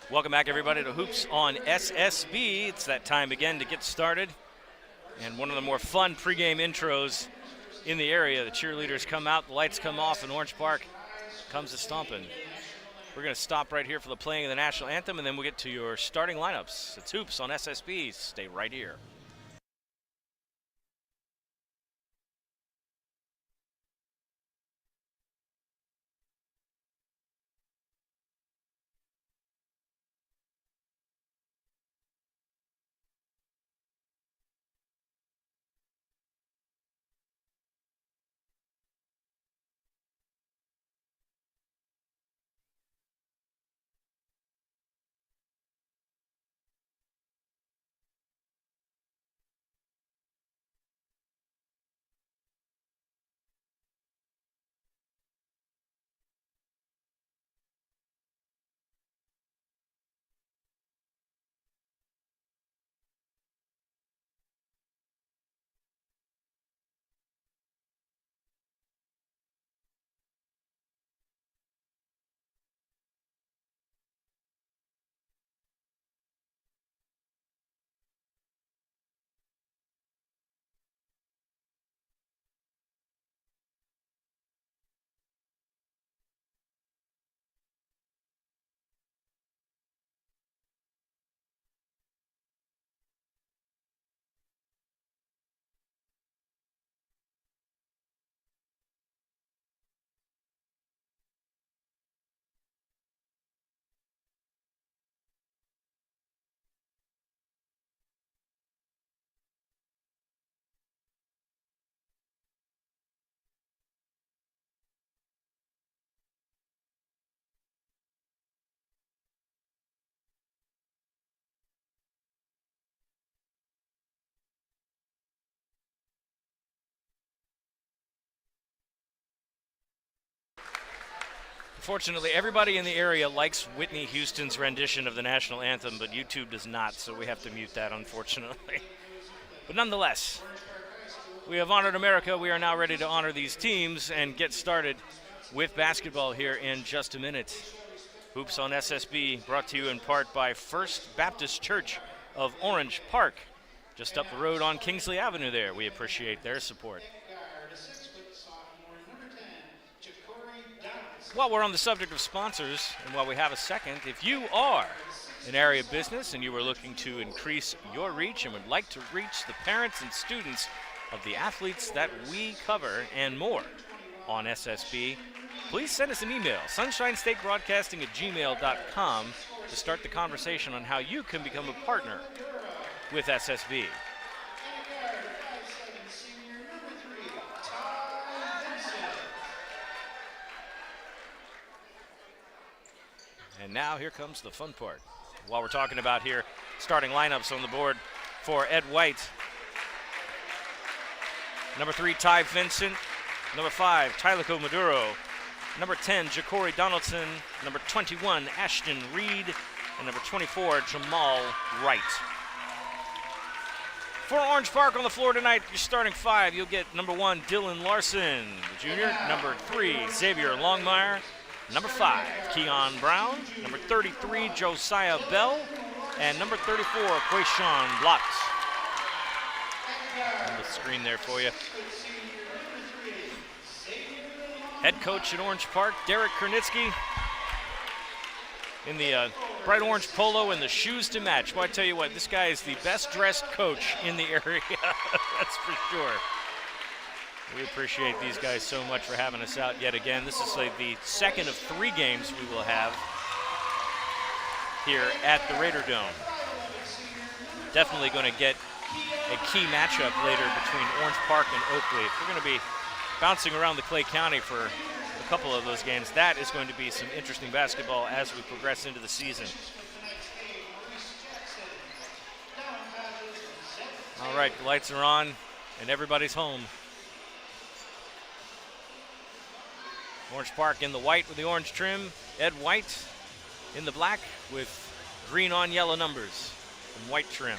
Welcome back, everybody, to Hoops on SSB. It's that time again to get started. And one of the more fun pregame intros in the area. The cheerleaders come out, the lights come off, and Orange Park comes to stomping. We're going to stop right here for the playing of the national anthem, and then we'll get to your starting lineups. It's Hoops on SSB. Stay right here. Unfortunately, everybody in the area likes Whitney Houston's rendition of the national anthem, but YouTube does not, so we have to mute that, unfortunately. But nonetheless, we have honored America. We are now ready to honor these teams and get started with basketball here in just a minute. Hoops on SSB brought to you in part by First Baptist Church of Orange Park, just up the road on Kingsley Avenue there. We appreciate their support. While we're on the subject of sponsors, and while we have a second, if you are an area business and you are looking to increase your reach and would like to reach the parents and students of the athletes that we cover and more on SSB, please send us an email, sunshinestateBroadcasting@gmail.com, to start the conversation on how you can become a partner with SSB. And now here comes the fun part. While we're talking about here, starting lineups on the board for Ed White. Number 3, Ty Vincent. Number 5, Tylico Maduro. Number 10, Ja'Cory Donaldson. Number 21, Ashton Reed. And number 24, Jamal Wright. For Orange Park on the floor tonight, your starting 5, you'll get number 1, Dylan Larson, the junior. Number 3, Xavier Longmire. Number 5, Keon Brown. Number 33, Josiah Bell. And number 34, Quayshawn Blotz. On the screen there for you. Head coach at Orange Park, Derek Kernitsky, in the bright orange polo and the shoes to match. Well, I tell you what, this guy is the best dressed coach in the area. That's for sure. We appreciate these guys so much for having us out yet again. This is the second of 3 games we will have here at the Raider Dome. Definitely going to get a key matchup later between Orange Park and Oakley. If we're going to be bouncing around the Clay County for a couple of those games, that is going to be some interesting basketball as we progress into the season. All right, the lights are on and everybody's home. Orange Park in the white with the orange trim. Ed White in the black with green on yellow numbers and white trim.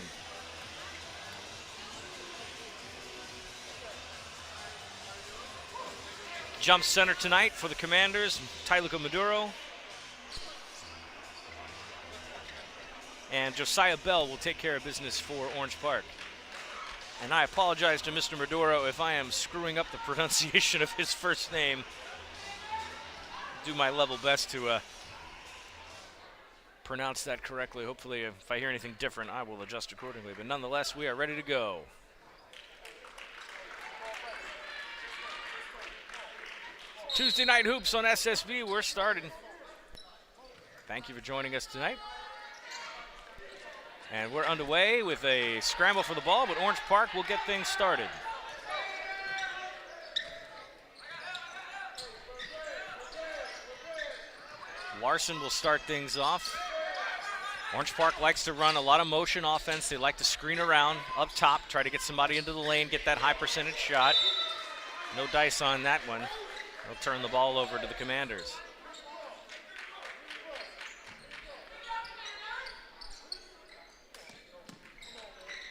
Jump center tonight for the Commanders, Tylico Maduro. And Josiah Bell will take care of business for Orange Park. And I apologize to Mr. Maduro if I am screwing up the pronunciation of his first name. Do my level best to pronounce that correctly. Hopefully, if I hear anything different, I will adjust accordingly. But nonetheless, we are ready to go. Tuesday Night Hoops on SSB. We're starting. Thank you for joining us tonight. And we're underway with a scramble for the ball, but Orange Park will get things started. Larson will start things off. Orange Park likes to run a lot of motion offense. They like to screen around up top, try to get somebody into the lane, get that high percentage shot. No dice on that one. They'll turn the ball over to the Commanders.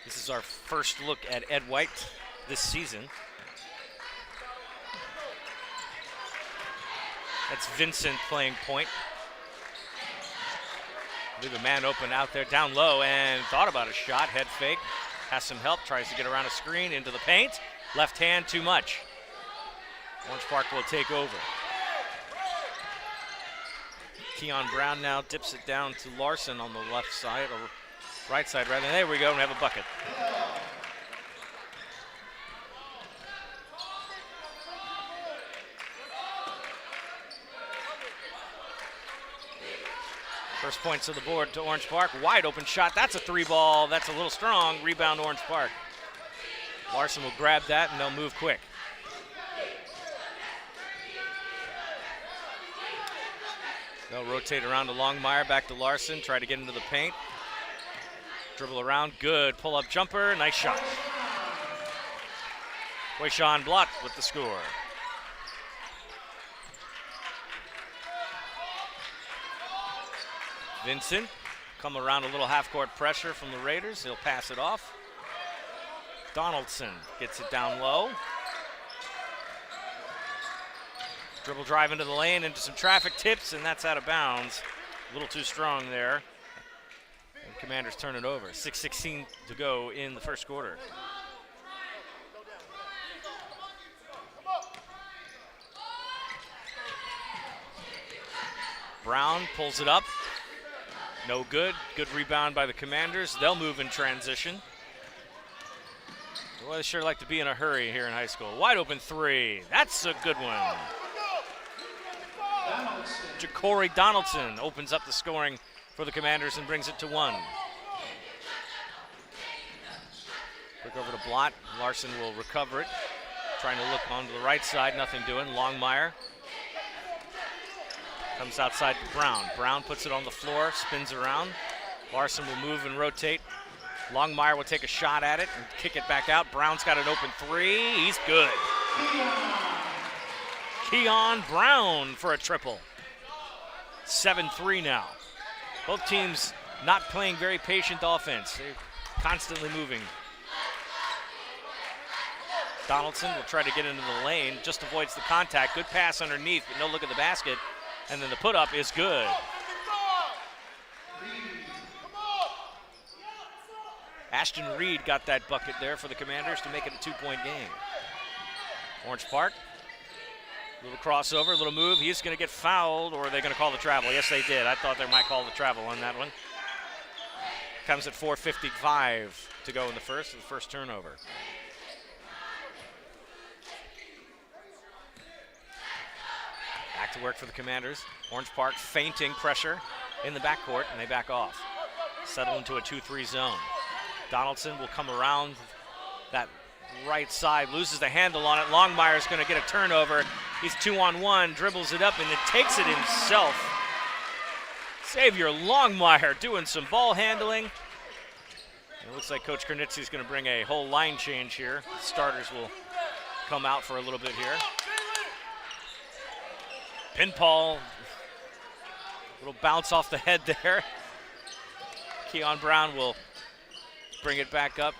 This is our first look at Ed White this season. That's Vincent playing point. Leave a man open out there down low and thought about a shot. Head fake. Has some help. Tries to get around a screen into the paint. Left hand too much. Orange Park will take over. Keon Brown now dips it down to Larson on the left side, or right side rather. There we go, and have a bucket. First points of the board to Orange Park. Wide open shot. That's a three ball. That's a little strong. Rebound Orange Park. Larson will grab that and they'll move quick. They'll rotate around to Longmire, back to Larson, try to get into the paint. Dribble around, good pull-up jumper, nice shot. Quayshawn Blott with the score. Vincent come around a little half-court pressure from the Raiders. He'll pass it off. Donaldson gets it down low. Dribble drive into the lane, into some traffic tips, and that's out of bounds. A little too strong there. And Commanders turn it over. 6:16 to go in the first quarter. Brown pulls it up. No good. Good rebound by the Commanders. They'll move in transition. Well, they sure like to be in a hurry here in high school. Wide open three. That's a good one. Ja'Cory Donaldson opens up the scoring for the Commanders and brings it to 1. Quick over to Blott. Larson will recover it. Trying to look onto the right side. Nothing doing. Longmire comes outside to Brown. Brown puts it on the floor, spins around. Larson will move and rotate. Longmire will take a shot at it and kick it back out. Brown's got an open three. He's good. Keon Brown for a triple. 7-3 now. Both teams not playing very patient offense. They're constantly moving. Donaldson will try to get into the lane, just avoids the contact. Good pass underneath, but no look at the basket. And then the put-up is good. Ashton Reed got that bucket there for the Commanders to make it a 2-point game. Orange Park, little crossover, little move. He's going to get fouled, or are they going to call the travel? Yes, they did. I thought they might call the travel on that one. Comes at 4:55 to go in the first turnover. Back to work for the Commanders. Orange Park feinting pressure in the backcourt, and they back off. Settle into a 2-3 zone. Donaldson will come around that right side, loses the handle on it. Longmire's going to get a turnover. He's 2-on-1, dribbles it up, and then takes it himself. Xavier Longmire doing some ball handling. It looks like Coach Kernitzy's going to bring a whole line change here. The starters will come out for a little bit here. Pinball, little bounce off the head there. Keon Brown will bring it back up.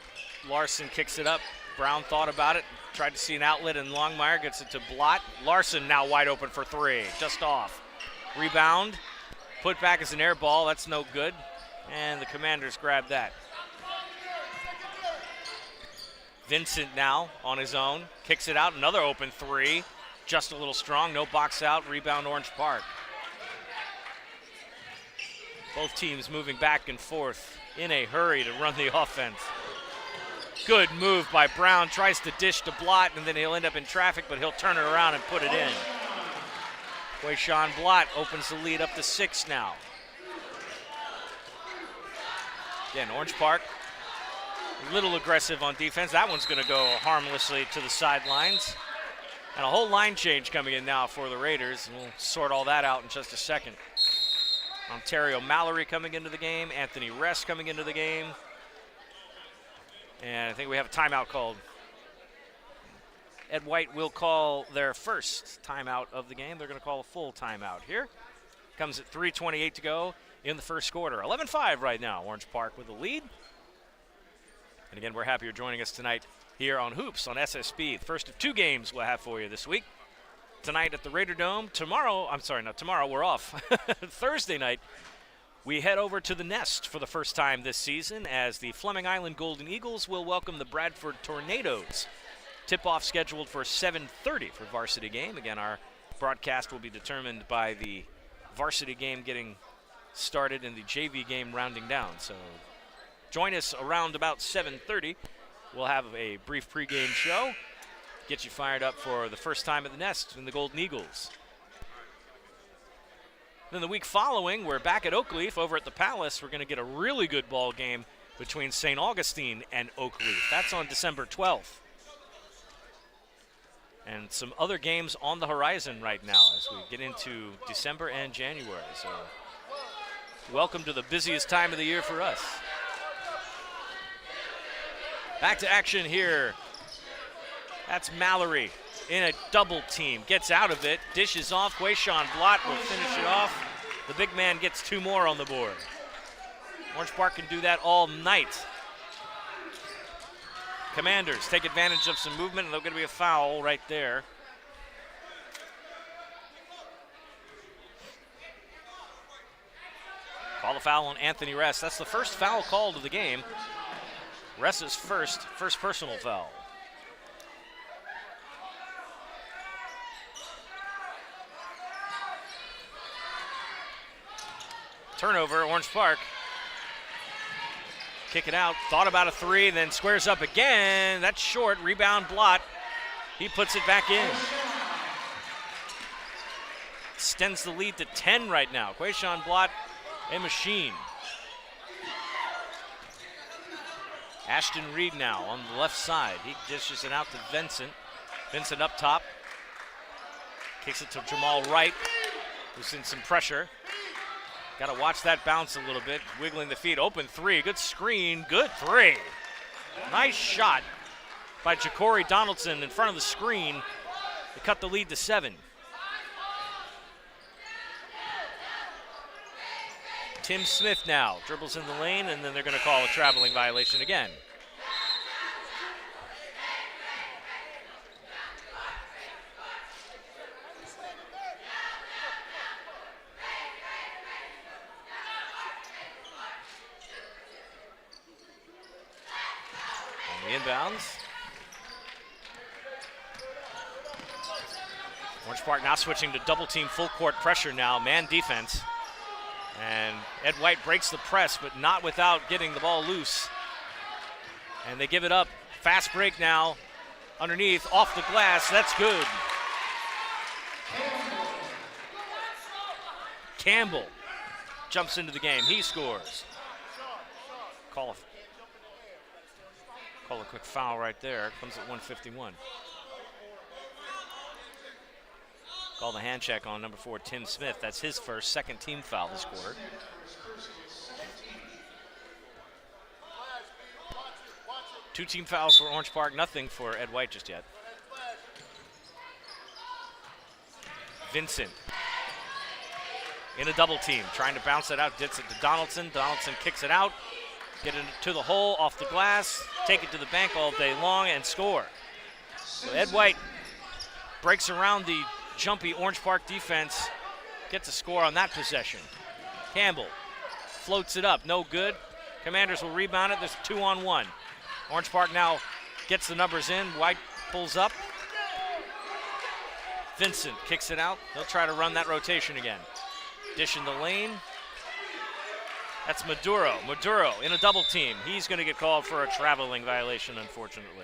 Larson kicks it up. Brown thought about it, tried to see an outlet, and Longmire gets it to Blott. Larson now wide open for three, just off. Rebound, put back as an air ball, that's no good. And the Commanders grab that. Vincent now on his own, kicks it out, another open three. Just a little strong, no box out, rebound Orange Park. Both teams moving back and forth in a hurry to run the offense. Good move by Brown, tries to dish to Blott, and then he'll end up in traffic, but he'll turn it around and put it in. Quayshawn Blott opens the lead up to 6 now. Again, Orange Park, a little aggressive on defense. That one's going to go harmlessly to the sidelines. And a whole line change coming in now for the Raiders. And we'll sort all that out in just a second. Ontario Mallory coming into the game. Anthony Rest coming into the game. And I think we have a timeout called. Ed White will call their first timeout of the game. They're going to call a full timeout here. Comes at 3:28 to go in the first quarter. 11-5 right now. Orange Park with the lead. And again, we're happy you're joining us tonight here on Hoops on SSB. The first of 2 games we'll have for you this week. Tonight at the Raider Dome. Tomorrow, we're off. Thursday night, we head over to the Nest for the first time this season as the Fleming Island Golden Eagles will welcome the Bradford Tornadoes. Tip-off scheduled for 7:30 for varsity game. Again, our broadcast will be determined by the varsity game getting started and the JV game rounding down. So join us around about 7:30. We'll have a brief pregame show, get you fired up for the first time at the Nest in the Golden Eagles. Then the week following, we're back at Oakleaf over at the Palace. We're going to get a really good ball game between St. Augustine and Oakleaf. That's on December 12th. And some other games on the horizon right now as we get into December and January. So welcome to the busiest time of the year for us. Back to action here. That's Mallory in a double team. Gets out of it, dishes off. Quayshawn Blott will finish it off. The big man gets 2 more on the board. Orange Park can do that all night. Commanders take advantage of some movement, and there's going to be a foul right there. Call the foul on Anthony Rest. That's the first foul called of the game. Rest's first personal foul. Turnover, Orange Park. Kick it out, thought about a 3, then squares up again. That's short, rebound Blott. He puts it back in. Extends the lead to 10 right now. Quayshawn Blott, a machine. Ashton Reed now on the left side. He dishes it out to Vincent. Vincent up top. Kicks it to Jamal Wright, who's in some pressure. Got to watch that bounce a little bit. Wiggling the feet. Open 3. Good screen. Good 3. Nice shot by Ja'Cory Donaldson in front of the screen to cut the lead to 7. Tim Smith now dribbles in the lane, and then they're going to call a traveling violation again. On the inbounds. Orange Park now switching to double team full court pressure now, man defense. And Ed White breaks the press, but not without getting the ball loose. And they give it up. Fast break now. Underneath, off the glass. That's good. Campbell jumps into the game. He scores. Call a quick foul right there. Comes at 1:51. Call the hand check on number 4, Tim Smith. That's his second team foul this quarter. Two team fouls for Orange Park, nothing for Ed White just yet. Vincent in a double team, trying to bounce it out, gets it to Donaldson. Donaldson kicks it out, get it to the hole, off the glass, take it to the bank all day long, and score. So Ed White breaks around the jumpy Orange Park defense, gets a score on that possession. Campbell floats it up. No good. Commanders will rebound it. There's 2-on-1. Orange Park now gets the numbers in. White pulls up. Vincent kicks it out. They'll try to run that rotation again. Dish in the lane. That's Maduro. Maduro in a double team. He's going to get called for a traveling violation, unfortunately.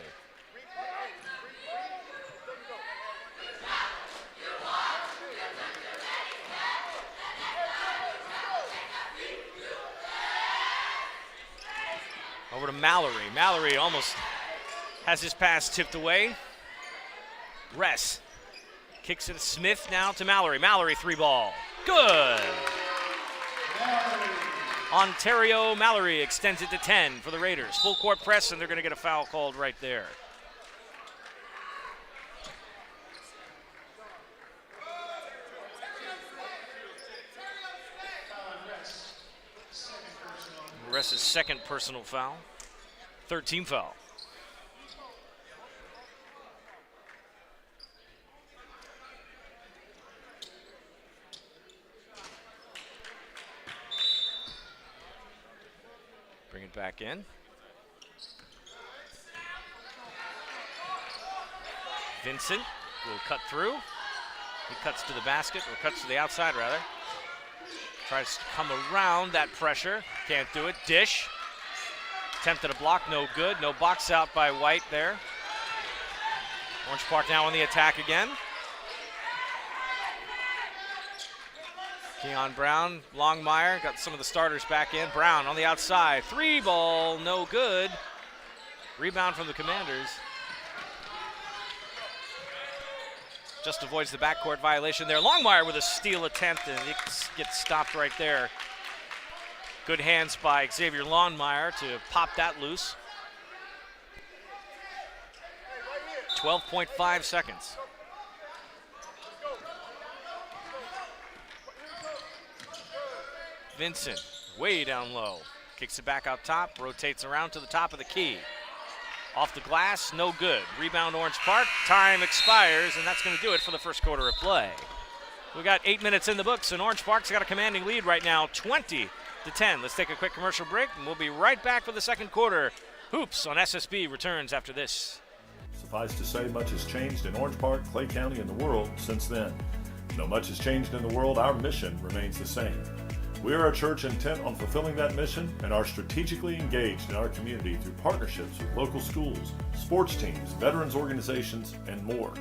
Over to Mallory. Mallory almost has his pass tipped away. Ress kicks it. Smith now to Mallory. Mallory 3-ball. Good. Ontario Mallory extends it to 10 for the Raiders. Full court press, and they're going to get a foul called right there. Ress's second personal foul. Third team foul. Bring it back in. Vincent will cut through. He cuts to the basket, or cuts to the outside rather. Tries to come around that pressure. Can't do it. Dish. Attempted a block, no good. No box out by White there. Orange Park now on the attack again. Keon Brown, Longmire, got some of the starters back in. Brown on the outside. 3-ball, no good. Rebound from the Commanders. Just avoids the backcourt violation there. Longmire with a steal attempt, and it gets stopped right there. Good hands by Xavier Longmire to pop that loose. 12.5 seconds. Vincent, way down low. Kicks it back out top, rotates around to the top of the key. Off the glass, no good. Rebound Orange Park, time expires, and that's going to do it for the first quarter of play. We got 8 minutes in the books, and Orange Park's got a commanding lead right now, 20-10. Let's take a quick commercial break, and we'll be right back for the second quarter. Hoops on SSB returns after this. Suffice to say, much has changed in Orange Park, Clay County, and the world since then. Though much has changed in the world, our mission remains the same. We are a church intent on fulfilling that mission and are strategically engaged in our community through partnerships with local schools, sports teams, veterans organizations, and more.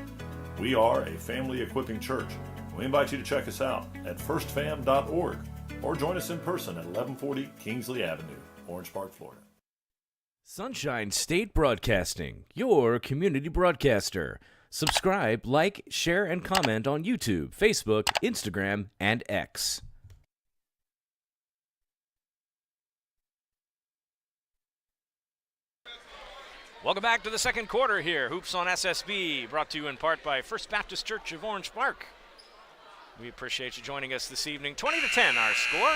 We are a family equipping church. We invite you to check us out at firstfam.org or join us in person at 1140 Kingsley Avenue, Orange Park, Florida. Sunshine State Broadcasting, your community broadcaster. Subscribe, like, share, and comment on YouTube, Facebook, Instagram, and X. Welcome back to the second quarter here. Hoops on SSB, brought to you in part by First Baptist Church of Orange Park. We appreciate you joining us this evening. 20-10 our score.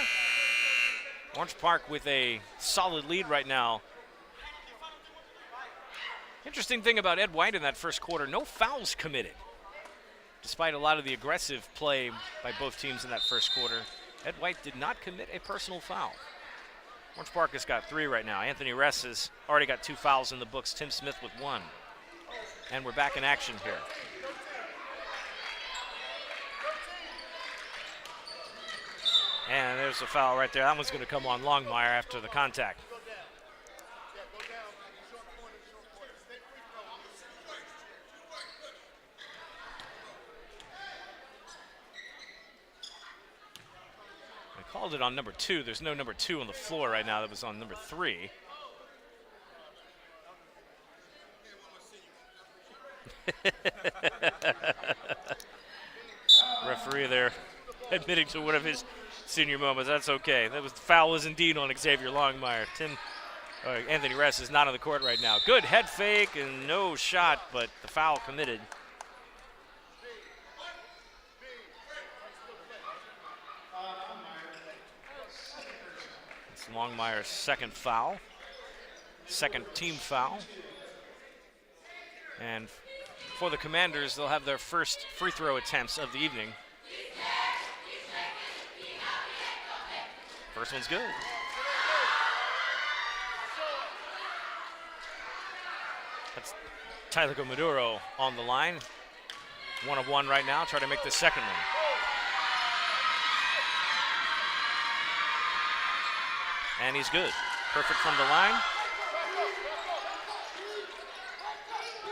Orange Park with a solid lead right now. Interesting thing about Ed White in that first quarter, no fouls committed. Despite a lot of the aggressive play by both teams in that first quarter, Ed White did not commit a personal foul. Orange Park has got 3 right now. Anthony Ress has already got 2 fouls in the books. Tim Smith with 1. And we're back in action here. And there's a foul right there. That one's going to come on Longmire after the contact. Called it on number 2. There's no number 2 on the floor right now. That was on number 3. Referee there admitting to one of his senior moments. That's okay. That was the foul was indeed on Xavier Longmire. Anthony Ress is not on the court right now. Good head fake and no shot, but the foul committed. Longmire's second foul, second team foul. And for the Commanders, they'll have their first free throw attempts of the evening. First one's good. That's Tyler Maduro on the line. 1 of 1 right now. Try to make the second one. And he's good. Perfect from the line.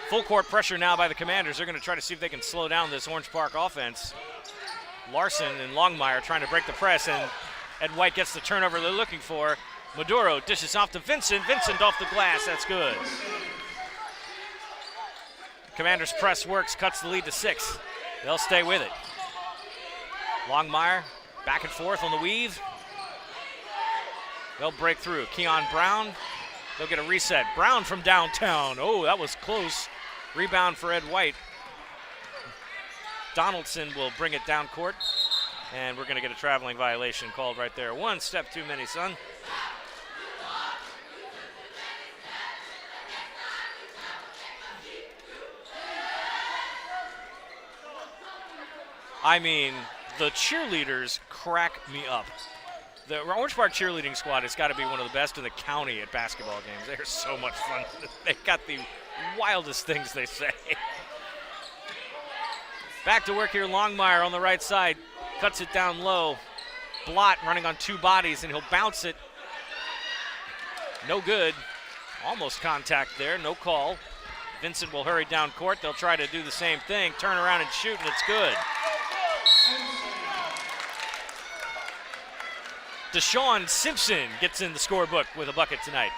Full court pressure now by the Commanders. They're going to try to see if they can slow down this Orange Park offense. Larson and Longmire trying to break the press, and Ed White gets the turnover they're looking for. Maduro dishes off to Vincent. Vincent off the glass. That's good. Commanders press works, cuts the lead to 6. They'll stay with it. Longmire back and forth on the weave. They'll break through. Keon Brown, they'll get a reset. Brown from downtown. Oh, that was close. Rebound for Ed White. Donaldson will bring it down court, and we're going to get a traveling violation called right there. 1 step too many, son. I mean, the cheerleaders crack me up. The Orange Park cheerleading squad has got to be one of the best in the county at basketball games. They're so much fun. They got the wildest things they say. Back to work here, Longmire on the right side. Cuts it down low. Blott running on 2 bodies, and he'll bounce it. No good. Almost contact there, no call. Vincent will hurry down court. They'll try to do the same thing. Turn around and shoot, and it's good. Deshaun Simpson gets in the scorebook with a bucket tonight.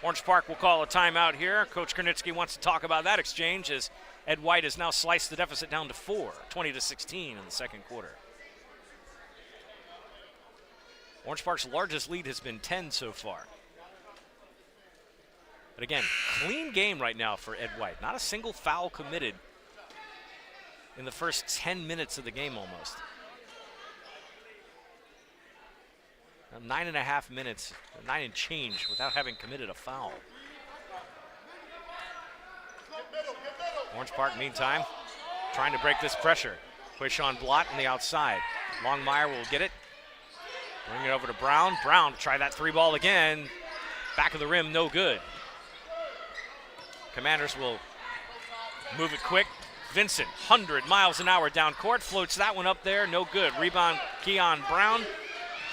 Orange Park will call a timeout here. Coach Kernitsky wants to talk about that exchange as Ed White has now sliced the deficit down to 4, 20-16 in the second quarter. Orange Park's largest lead has been 10 so far. But again, clean game right now for Ed White. Not a single foul committed in the first 10 minutes of the game almost. 9.5 minutes, 9 and change without having committed a foul. Orange Park, meantime, trying to break this pressure. Quayshawn Blott on the outside. Longmire will get it. Bring it over to Brown. Brown, try that 3-ball again. Back of the rim, no good. Commanders will move it quick. Vincent, 100 miles an hour down court, floats that one up there, no good. Rebound, Keon Brown.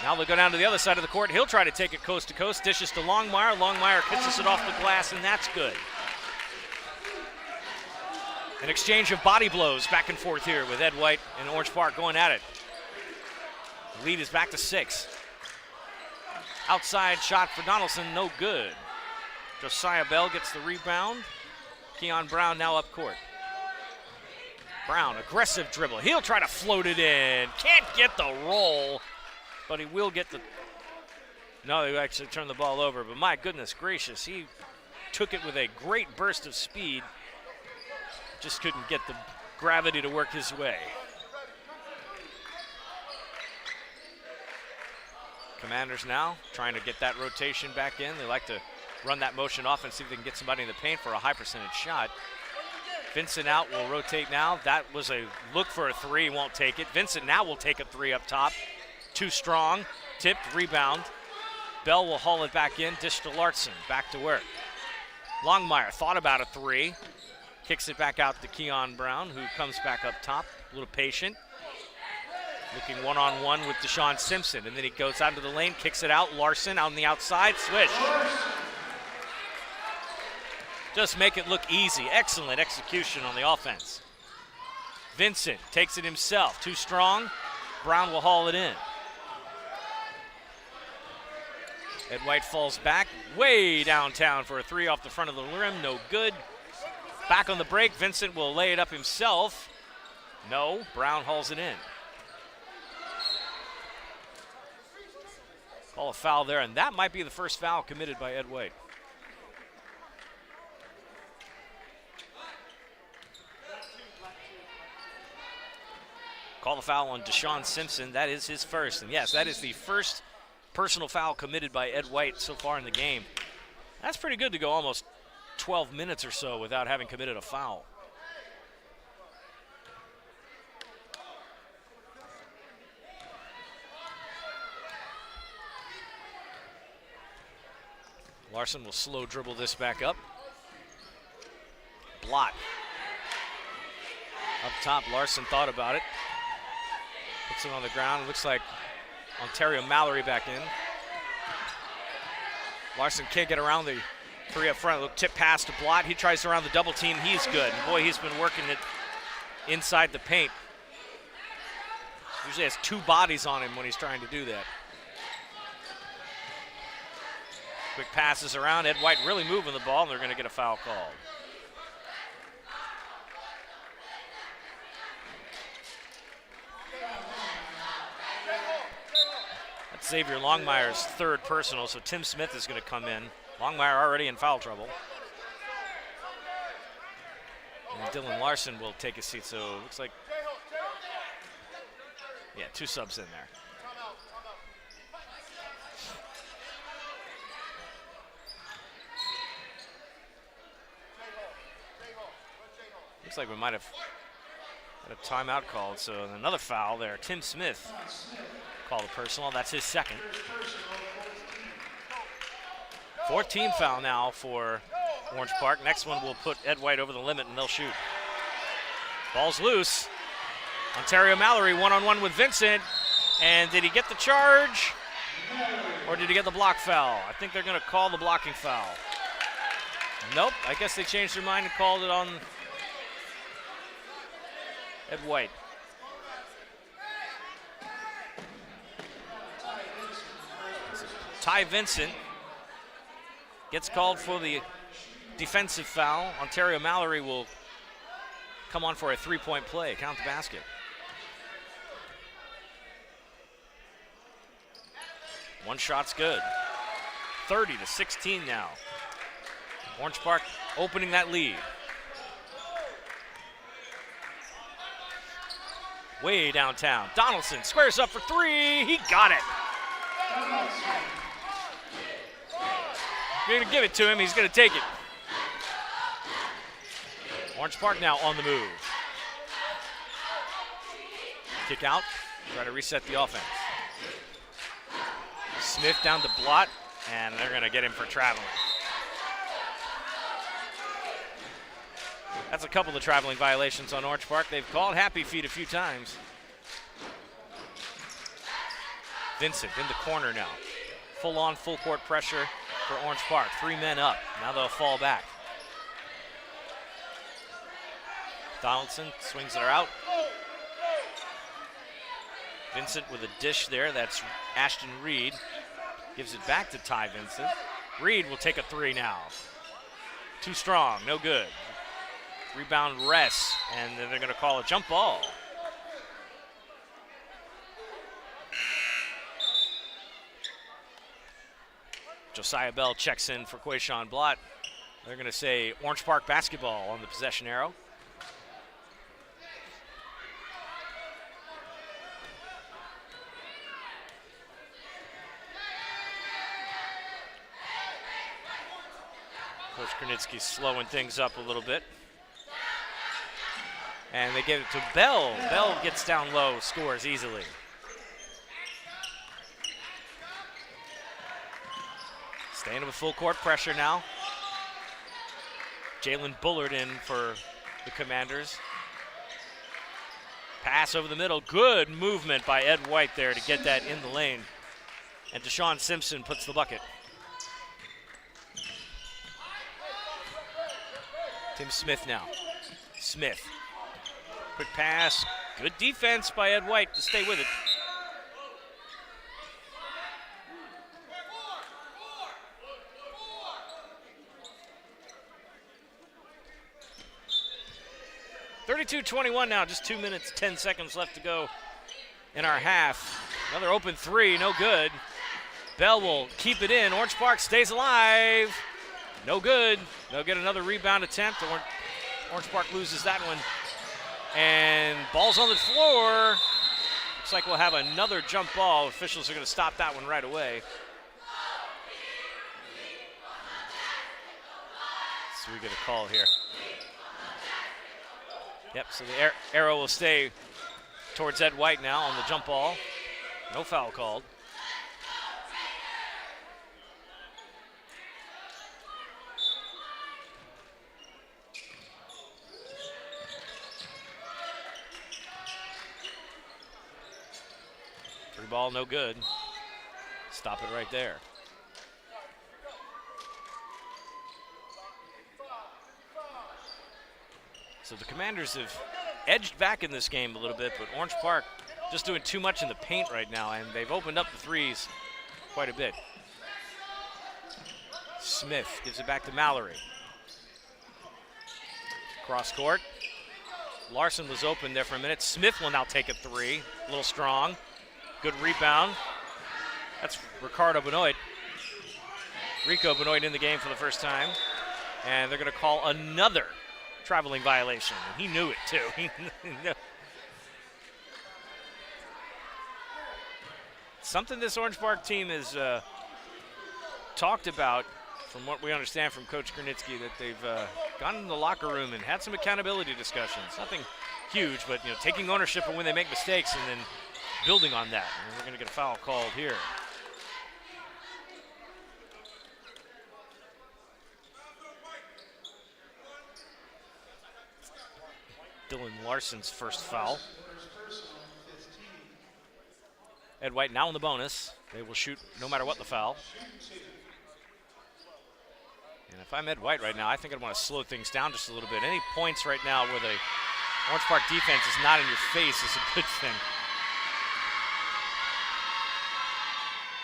Now they'll go down to the other side of the court. He'll try to take it coast to coast, dishes to Longmire. Longmire kisses it off the glass, and that's good. An exchange of body blows back and forth here with Ed White and Orange Park going at it. The lead is back to 6. Outside shot for Donaldson, no good. Josiah Bell gets the rebound. Keon Brown now up court. Brown, aggressive dribble. He'll try to float it in. Can't get the roll, but he will get the... No, they actually turned the ball over, but my goodness gracious, he took it with a great burst of speed. Just couldn't get the gravity to work his way. Commanders now trying to get that rotation back in. They like to run that motion off and see if they can get somebody in the paint for a high percentage shot. Vincent out will rotate now. That was a look for a 3, won't take it. Vincent now will take a 3 up top. Too strong, tipped, rebound. Bell will haul it back in, dish to Larson, back to work. Longmire thought about a 3, kicks it back out to Keon Brown, who comes back up top, a little patient. Looking one-on-one with Deshaun Simpson, and then he goes out into the lane, kicks it out. Larson on the outside, swish. Just make it look easy. Excellent execution on the offense. Vincent takes it himself, too strong. Brown will haul it in. Ed White falls back, way downtown for a 3 off the front of the rim, no good. Back on the break, Vincent will lay it up himself. No, Brown hauls it in. Call a foul there, and that might be the first foul committed by Ed White. Call the foul on Deshaun Simpson. That is his first. And yes, that is the first personal foul committed by Ed White so far in the game. That's pretty good to go almost 12 minutes or so without having committed a foul. Larson will slow dribble this back up. Blott. Up top, Larson thought about it. Puts it on the ground. It looks like Ontario Mallory back in. Larson can't get around the three up front. Look, tip pass to Blott. He tries around the double team. He's good. And boy, he's been working it inside the paint. Usually has two bodies on him when he's trying to do that. Quick passes around. Ed White really moving the ball, and they're going to get a foul called. That's Xavier Longmire's third personal, so Tim Smith is going to come in. Longmire already in foul trouble. And Dylan Larson will take a seat, so it looks like, yeah, two subs in there. Looks like we might have had a timeout called, so another foul there. Tim Smith called a personal. That's his second. Fourth team foul now for Orange Park. Next one will put Ed White over the limit, and they'll shoot. Ball's loose. Ontario Mallory one-on-one with Vincent. And did he get the charge? Or did he get the block foul? I think they're going to call the blocking foul. Nope, I guess they changed their mind and called it on Ed White. Ty Vincent gets called for the defensive foul. Ontario Mallory will come on for a three-point play. Count the basket. One shot's good. 30-16 now. Orange Park opening that lead. Way downtown. Donaldson squares up for three. He got it. You're going to give it to him. He's going to take it. Orange Park now on the move. Kick out. Try to reset the offense. Smith down to Blott, and they're going to get him for traveling. That's a couple of traveling violations on Orange Park. They've called Happy Feet a few times. Vincent in the corner now. Full-on, full-court pressure for Orange Park. 3 men up. Now they'll fall back. Donaldson swings it out. Vincent with a dish there. That's Ashton Reed. Gives it back to Ty Vincent. Reed will take a three now. Too strong, no good. Rebound rests, and then they're going to call a jump ball. Josiah Bell checks in for Quayshawn Blott. They're going to say Orange Park basketball on the possession arrow. Coach Kernitsky slowing things up a little bit. And they give it to Bell. Bell gets down low, scores easily. Staying with full court pressure now. Jalen Bullard in for the Commanders. Pass over the middle. Good movement by Ed White there to get that in the lane. And Deshaun Simpson puts the bucket. Tim Smith now. Smith. Quick pass. Good defense by Ed White to stay with it. (32-21) now, just 2 minutes, 10 seconds left to go in our half. Another open three, no good. Bell will keep it in. Orange Park stays alive. No good. They'll get another rebound attempt. Orange Park loses that one. And ball's on the floor. Looks like we'll have another jump ball. Officials are going to stop that one right away. So we get a call here. Yep, so the arrow will stay towards Ed White now on the jump ball. No foul called. Three ball, no good. Stop it right there. So the Commanders have edged back in this game a little bit, but Orange Park just doing too much in the paint right now, and they've opened up the threes quite a bit. Smith gives it back to Mallory. Cross court. Larson was open there for a minute. Smith will now take a three. A little strong. Good rebound. That's Ricardo Benoit. Rico Benoit in the game for the first time. And they're going to call another traveling violation. And he knew it too. He knew. Something this Orange Park team has talked about, from what we understand from Coach Granitsky, that they've gone in the locker room and had some accountability discussions. Nothing huge, but taking ownership of when they make mistakes and then building on that. And we're going to get a foul called here. Dylan Larson's first foul. Ed White now in the bonus. They will shoot no matter what the foul. And if I'm Ed White right now, I think I'd want to slow things down just a little bit. Any points right now where the Orange Park defense is not in your face is a good thing.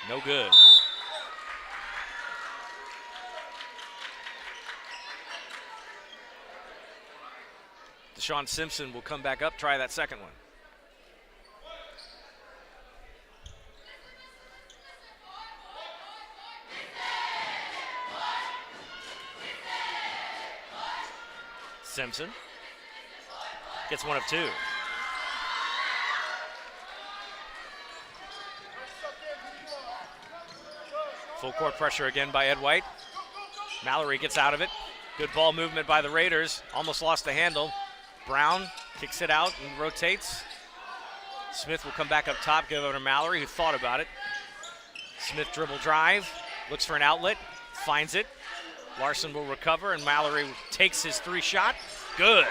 No good. Deshaun Simpson will come back up, try that second one. Simpson gets one of two. Full court pressure again by Ed White. Mallory gets out of it. Good ball movement by the Raiders. Almost lost the handle. Brown kicks it out and rotates. Smith will come back up top, give it over to Mallory, who thought about it. Smith dribble drive, looks for an outlet, finds it. Larson will recover, and Mallory takes his three shot. Good.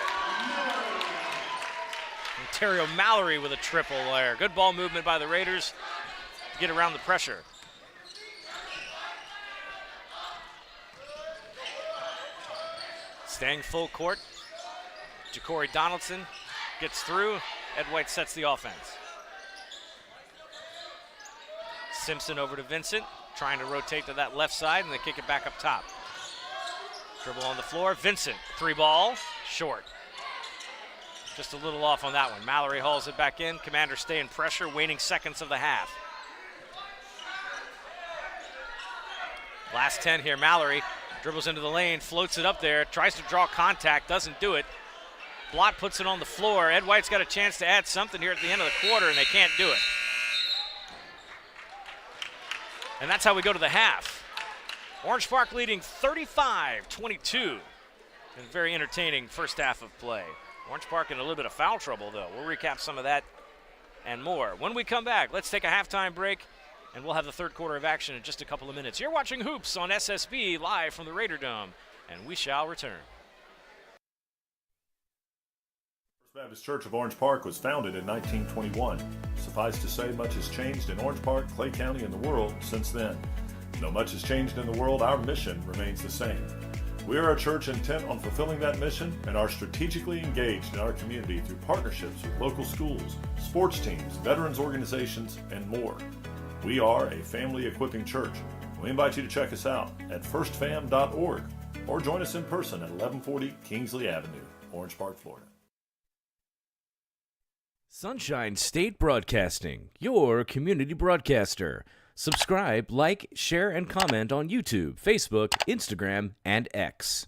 Ontario Mallory with a triple there. Good ball movement by the Raiders to get around the pressure. Staying full court. Ja'Cory Donaldson gets through. Ed White sets the offense. Simpson over to Vincent, trying to rotate to that left side, and they kick it back up top. Dribble on the floor. Vincent, three ball, short. Just a little off on that one. Mallory hauls it back in. Commanders stay in pressure, waning seconds of the half. Last 10 here. Mallory dribbles into the lane, floats it up there, tries to draw contact, doesn't do it. Blott puts it on the floor. Ed White's got a chance to add something here at the end of the quarter, and they can't do it. And that's how we go to the half. Orange Park leading 35-22. And very entertaining first half of play. Orange Park in a little bit of foul trouble, though. We'll recap some of that and more. When we come back, let's take a halftime break, and we'll have the third quarter of action in just a couple of minutes. You're watching Hoops on SSB live from the Raider Dome, and we shall return. First Baptist Church of Orange Park was founded in 1921. Suffice to say, much has changed in Orange Park, Clay County, and the world since then. Though much has changed in the world, our mission remains the same. We are a church intent on fulfilling that mission and are strategically engaged in our community through partnerships with local schools, sports teams, veterans organizations, and more. We are a family equipping church. We invite you to check us out at firstfam.org or join us in person at 1140 Kingsley Avenue, Orange Park, Florida. Sunshine State Broadcasting, your community broadcaster. Subscribe, like, share, and comment on YouTube, Facebook, Instagram, and X.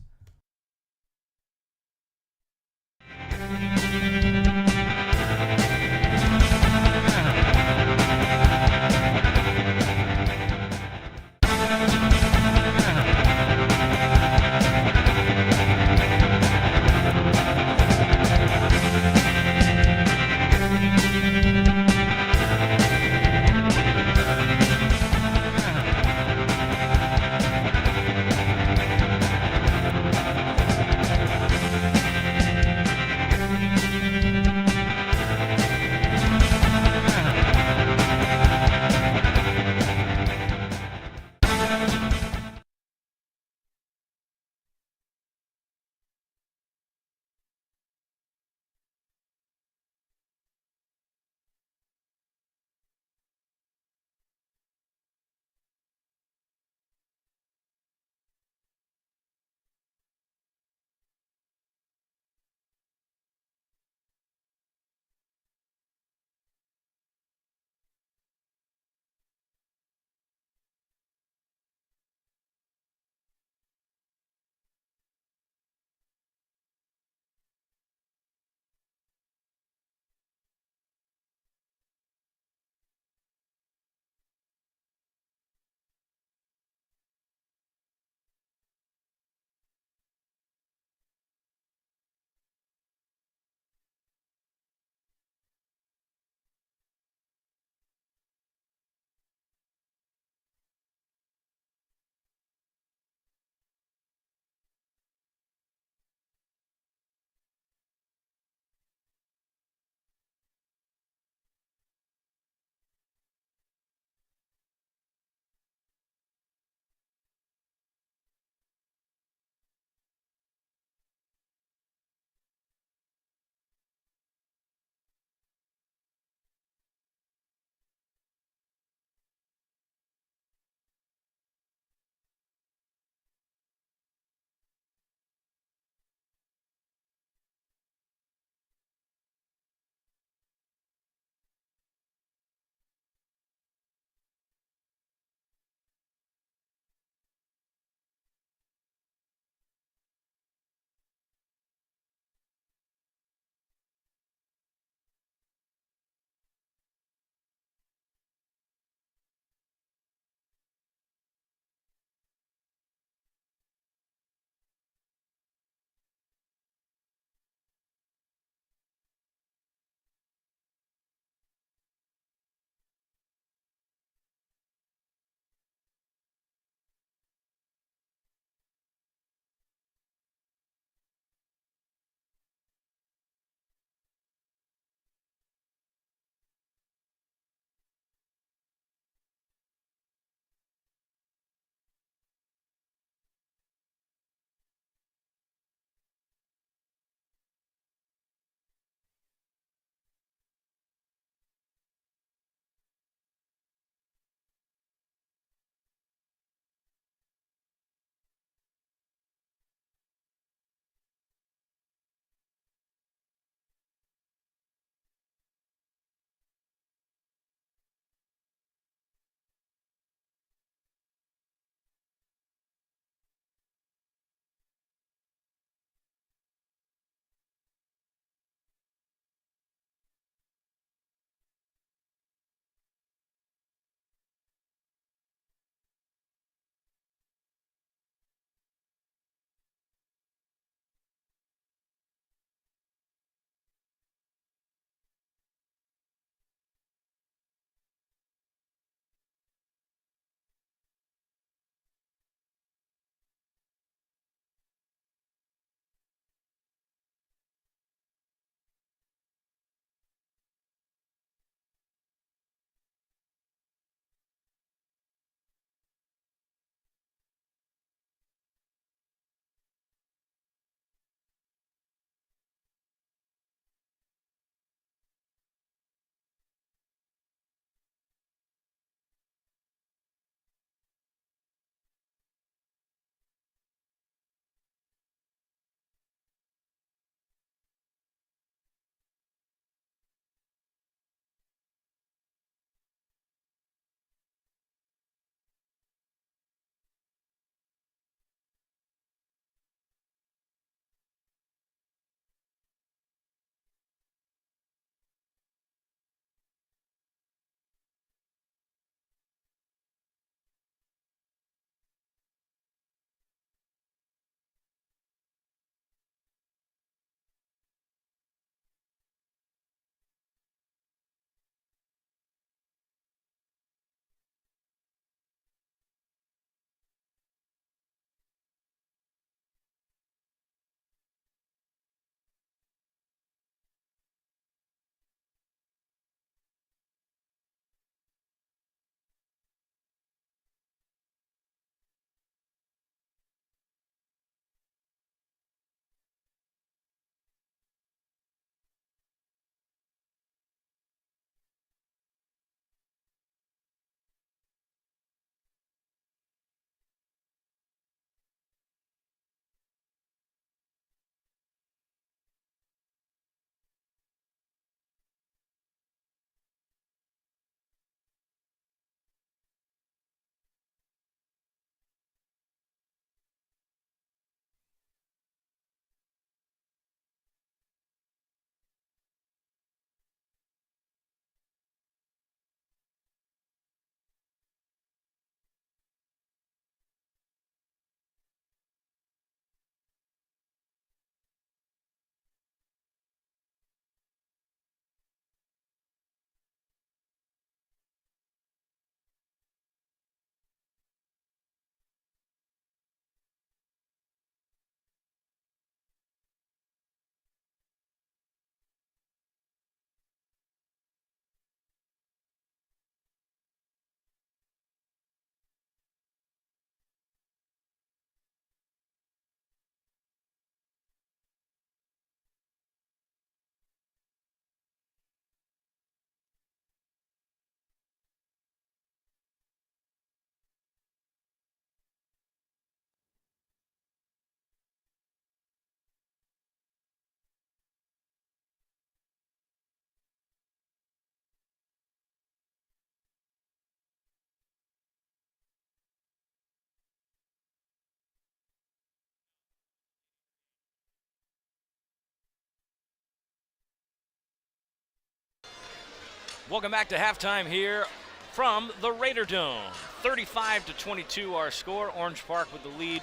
Welcome back to halftime here from the Raider Dome. 35-22 our score. Orange Park with the lead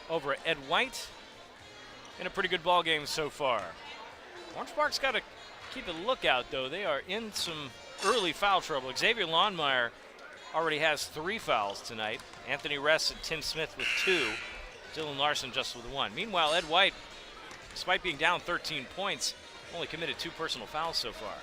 over Ed White. In a pretty good ball game so far. Orange Park's got to keep a lookout, though. They are in some early foul trouble. Xavier Lawnmeyer already has 3 fouls tonight. Anthony Ress and Tim Smith with 2. Dylan Larson just with 1. Meanwhile, Ed White, despite being down 13 points, only committed 2 personal fouls so far.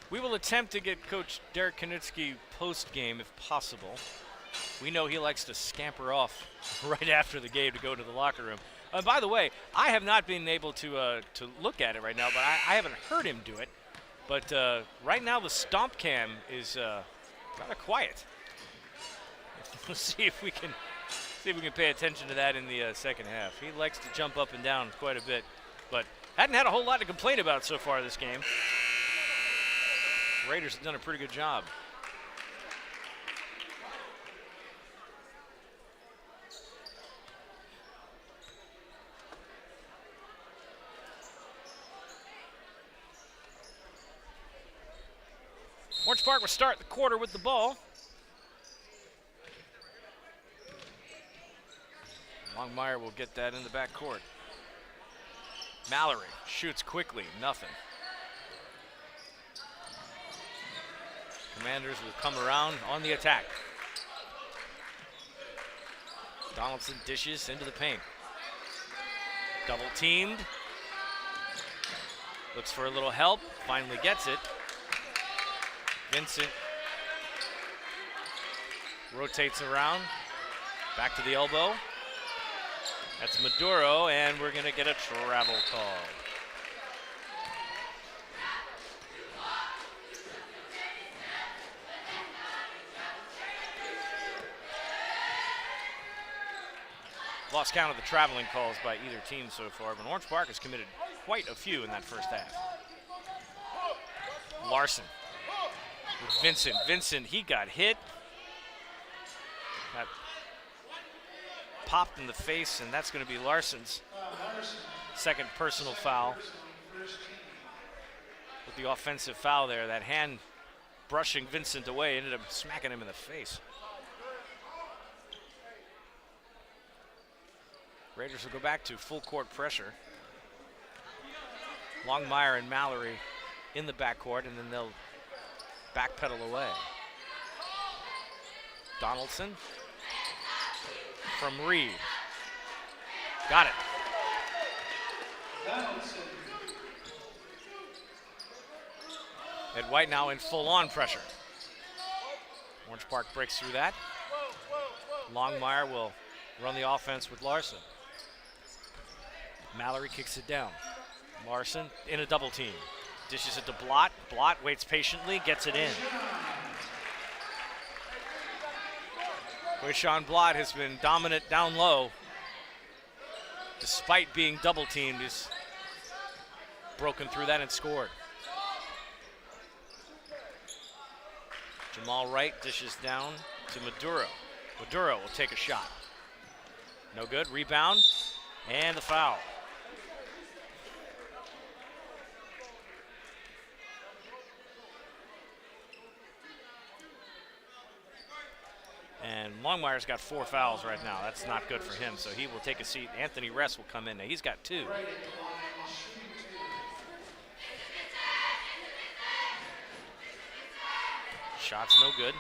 We will attempt to get Coach Derek Knudski post-game if possible. We know he likes to scamper off right after the game to go to the locker room. By the way, I have not been able to look at it right now, but I haven't heard him do it. But right now the stomp cam is kind of quiet. Let's see if we can pay attention to that in the second half. He likes to jump up and down quite a bit, but hadn't had a whole lot to complain about so far this game. Raiders have done a pretty good job. Orange Park will start the quarter with the ball. Longmire will get that in the backcourt. Mallory shoots quickly, nothing. Commanders will come around on the attack. Donaldson dishes into the paint. Double teamed. Looks for a little help, finally gets it. Vincent rotates around, back to the elbow. That's Maduro, and we're gonna get a travel call. Lost count of the traveling calls by either team so far, but Orange Park has committed quite a few in that first half. Larson with Vincent. Vincent, he got hit. Got popped in the face, and that's going to be Larson's second personal foul. With the offensive foul there, that hand brushing Vincent away ended up smacking him in the face. Raiders will go back to full court pressure. Longmire and Mallory in the backcourt, and then they'll backpedal away. Donaldson from Reed. Got it. Ed White now in full-on pressure. Orange Park breaks through that. Longmire will run the offense with Larson. Mallory kicks it down. Larson in a double team. Dishes it to Blott. Blott waits patiently, gets it in. Quayshawn Blott has been dominant down low. Despite being double teamed, he's broken through that and scored. Jamal Wright dishes down to Maduro. Maduro will take a shot. No good, rebound, and the foul. And Longmire's got 4 fouls right now. That's not good for him, so he will take a seat. Anthony Ress will come in. Now he's got 2. Shot's no good.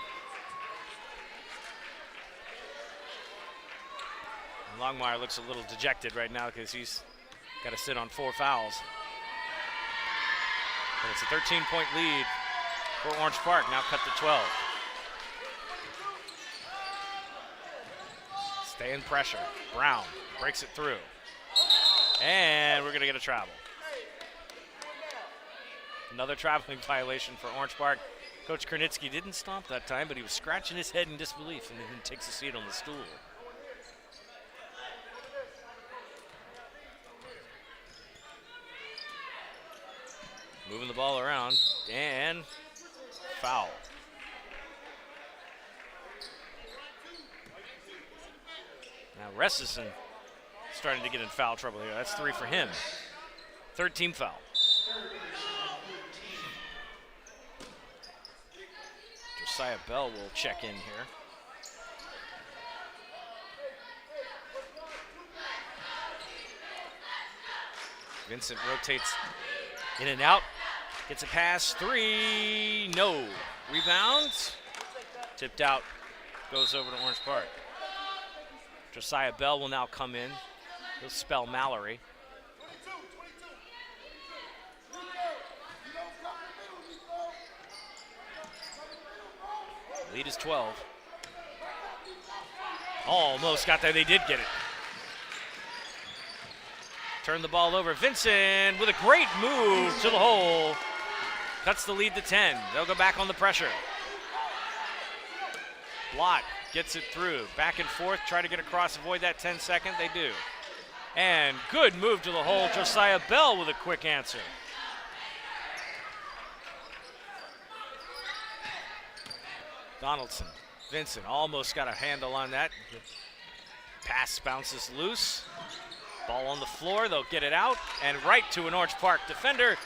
And Longmire looks a little dejected right now because he's got to sit on 4 fouls. But it's a 13-point lead for Orange Park, now cut to 12. Stay in pressure. Brown breaks it through. And we're going to get a travel. Another traveling violation for Orange Park. Coach Knudski didn't stomp that time, but he was scratching his head in disbelief and then takes a seat on the stool. Moving the ball around, and foul. Now Ressison starting to get in foul trouble here. That's 3 for him. Third team foul. Josiah Bell will check in here. Vincent rotates in and out. Gets a pass. 3. No. Rebounds. Tipped out. Goes over to Orange Park. Josiah Bell will now come in. He'll spell Mallory. Lead is 12. Almost got there. They did get it. Turn the ball over. Vincent with a great move to the hole. Cuts the lead to 10. They'll go back on the pressure. Blott gets it through. Back and forth. Try to get across. Avoid that 10-second. They do. And good move to the hole. Josiah Bell with a quick answer. Donaldson. Vincent almost got a handle on that. Pass bounces loose. Ball on the floor. They'll get it out. And right to an Orange Park defender.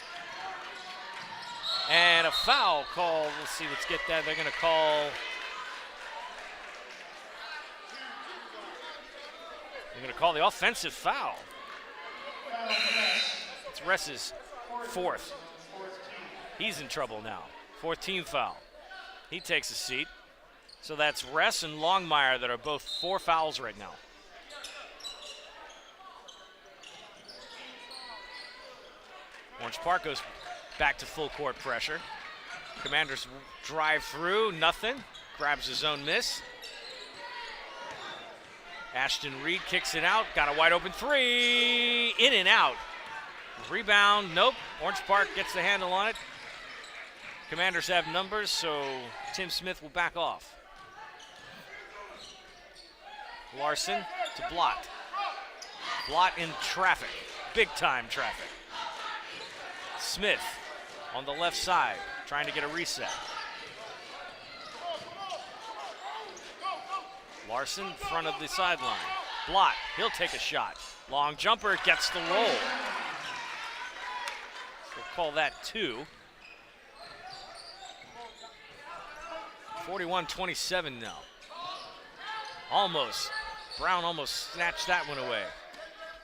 And a foul call. Let's see. Let's get that. They're going to call. They're going to call the offensive foul. It's Ress's 4th. He's in trouble now. 4th team foul. He takes a seat. So that's Ress and Longmire that are both 4 fouls right now. Orange Park goes back to full court pressure. Commanders drive through, nothing. Grabs his own miss. Ashton Reed kicks it out, got a wide open 3, in and out. Rebound, nope. Orange Park gets the handle on it. Commanders have numbers, so Tim Smith will back off. Larson to Blott. Blott in traffic, big time traffic. Smith on the left side, trying to get a reset. Larson, front of the sideline. Blott, he'll take a shot. Long jumper, gets the roll. We'll call that 2. 41-27 now. Almost. Brown almost snatched that one away.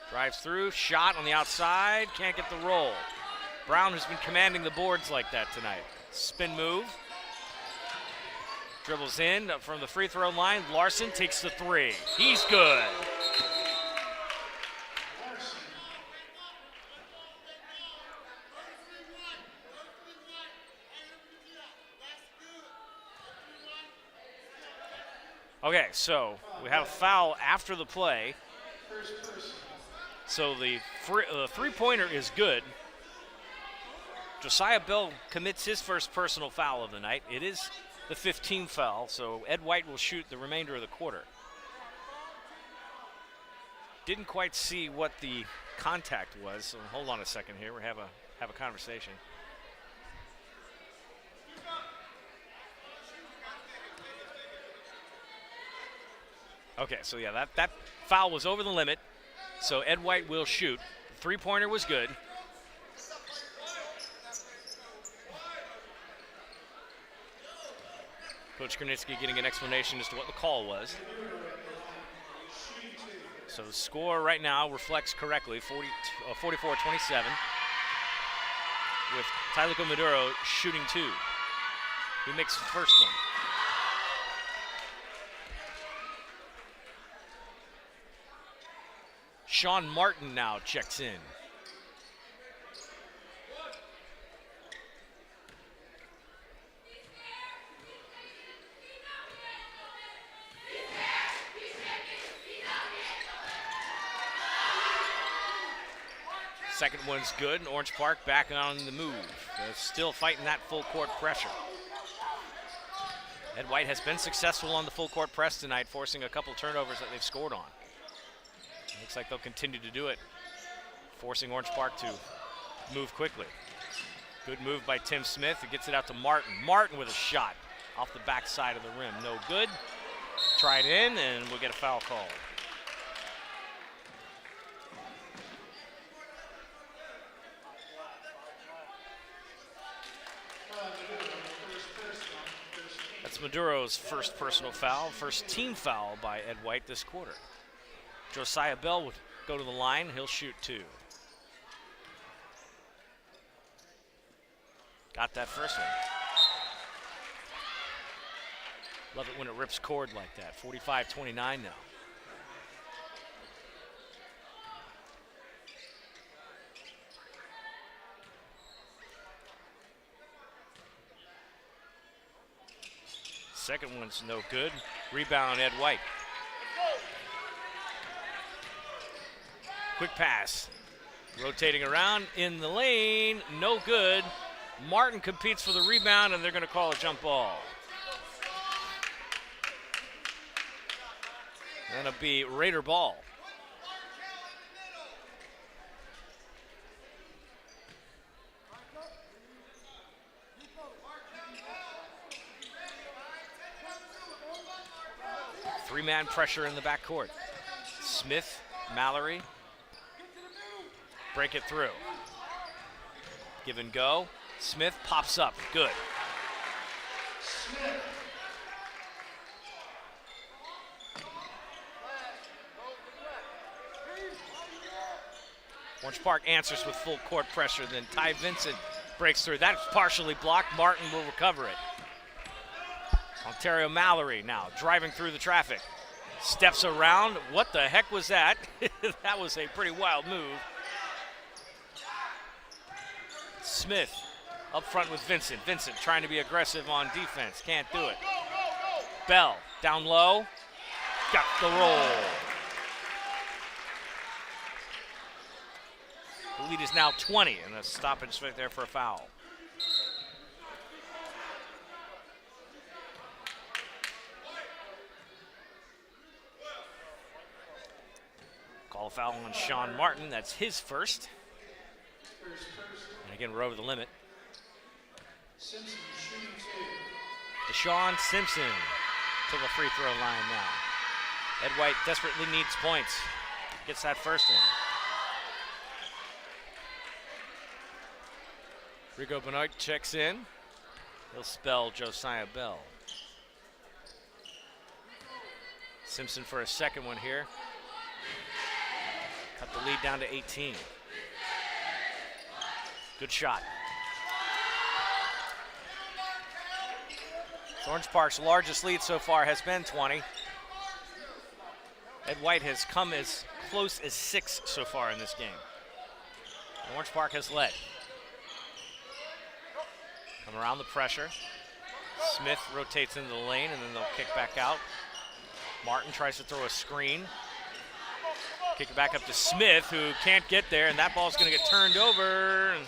Drives through, shot on the outside, can't get the roll. Brown has been commanding the boards like that tonight. Spin move. Dribbles in from the free throw line. Larson takes the 3. He's good. Okay, so we have a foul after the play. So the three-pointer is good. Josiah Bell commits his first personal foul of the night. It is the 15th foul, so Ed White will shoot the remainder of the quarter. Didn't quite see what the contact was, so hold on a second here. We have a conversation. Okay, so yeah, that foul was over the limit, so Ed White will shoot. The three-pointer was good. Coach Kernitsky getting an explanation as to what the call was. So the score right now reflects correctly, 44-27, with Tylico Maduro shooting 2. He makes the first one. Sean Martin now checks in. Second one's good, and Orange Park back on the move. They're still fighting that full court pressure. Ed White has been successful on the full court press tonight, forcing a couple turnovers that they've scored on. Looks like they'll continue to do it, forcing Orange Park to move quickly. Good move by Tim Smith, who gets it out to Martin. Martin with a shot off the backside of the rim. No good. Try it in, and we'll get a foul call. That's Maduro's first personal foul, first team foul by Ed White this quarter. Josiah Bell would go to the line. He'll shoot 2. Got that first one. Love it when it rips cord like that. 45-29 now. Second one's no good. Rebound, Ed White. Quick pass. Rotating around in the lane. No good. Martin competes for the rebound, and they're going to call a jump ball. That'll be Raider ball. Three-man pressure in the backcourt. Smith, Mallory. Break it through. Give and go. Smith pops up. Good. Orange Park answers with full court pressure. Then Ty Vincent breaks through. That's partially blocked. Martin will recover it. Ontario Mallory now driving through the traffic. Steps around. What the heck was that? That was a pretty wild move. Smith up front with Vincent. Vincent trying to be aggressive on defense. Can't do it. Bell down low. Got the roll. The lead is now 20, and a stoppage right there for a foul. Call a foul on Sean Martin. That's his first. And again, we're over the limit. Deshaun Simpson to the free throw line now. Ed White desperately needs points. Gets that first one. Rico Benoit checks in. He'll spell Josiah Bell. Simpson for a second one here. Cut the lead down to 18. Good shot. Orange Park's largest lead so far has been 20. Ed White has come as close as 6 so far in this game. Orange Park has led. Come around the pressure. Smith rotates into the lane, and then they'll kick back out. Martin tries to throw a screen. Kick it back up to Smith, who can't get there, and that ball's going to get turned over. And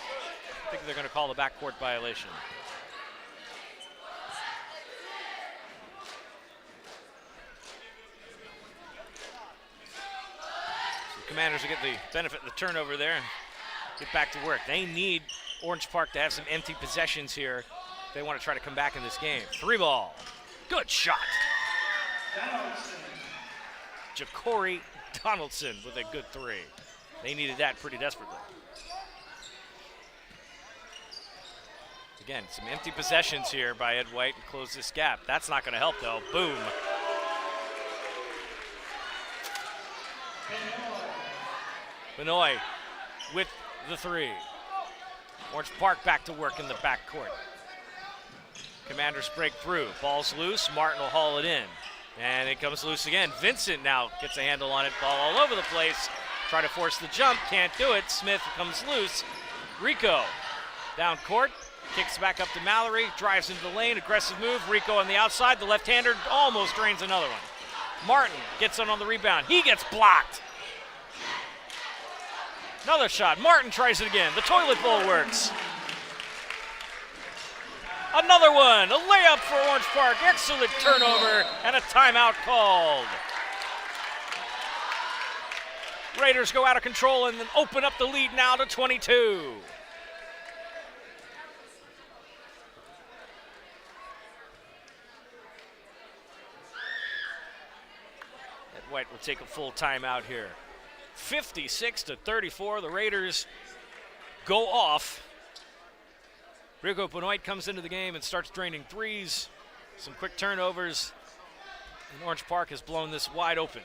I think they're going to call the backcourt violation. So the Commanders will get the benefit of the turnover there and get back to work. They need Orange Park to have some empty possessions here. They want to try to come back in this game. 3-ball. Good shot. Ja'Cory Donaldson with a good 3. They needed that pretty desperately. Again, some empty possessions here by Ed White to close this gap. That's not going to help, though. Boom. Benoit with the 3. Orange Park back to work in the backcourt. Commanders break through. Ball's loose. Martin will haul it in. And it comes loose again. Vincent now gets a handle on it. Ball all over the place. Try to force the jump. Can't do it. Smith comes loose. Rico down court. Kicks back up to Mallory. Drives into the lane. Aggressive move. Rico on the outside. The left-hander almost drains another one. Martin gets on the rebound. He gets blocked. Another shot. Martin tries it again. The toilet bowl works. Another one. A layup for Orange Park. Excellent turnover and a timeout called. Raiders go out of control and then open up the lead now to 22. Benoit will take a full timeout here. 56-34, the Raiders go off. Rico Benoit comes into the game and starts draining threes. Some quick turnovers. And Orange Park has blown this wide open.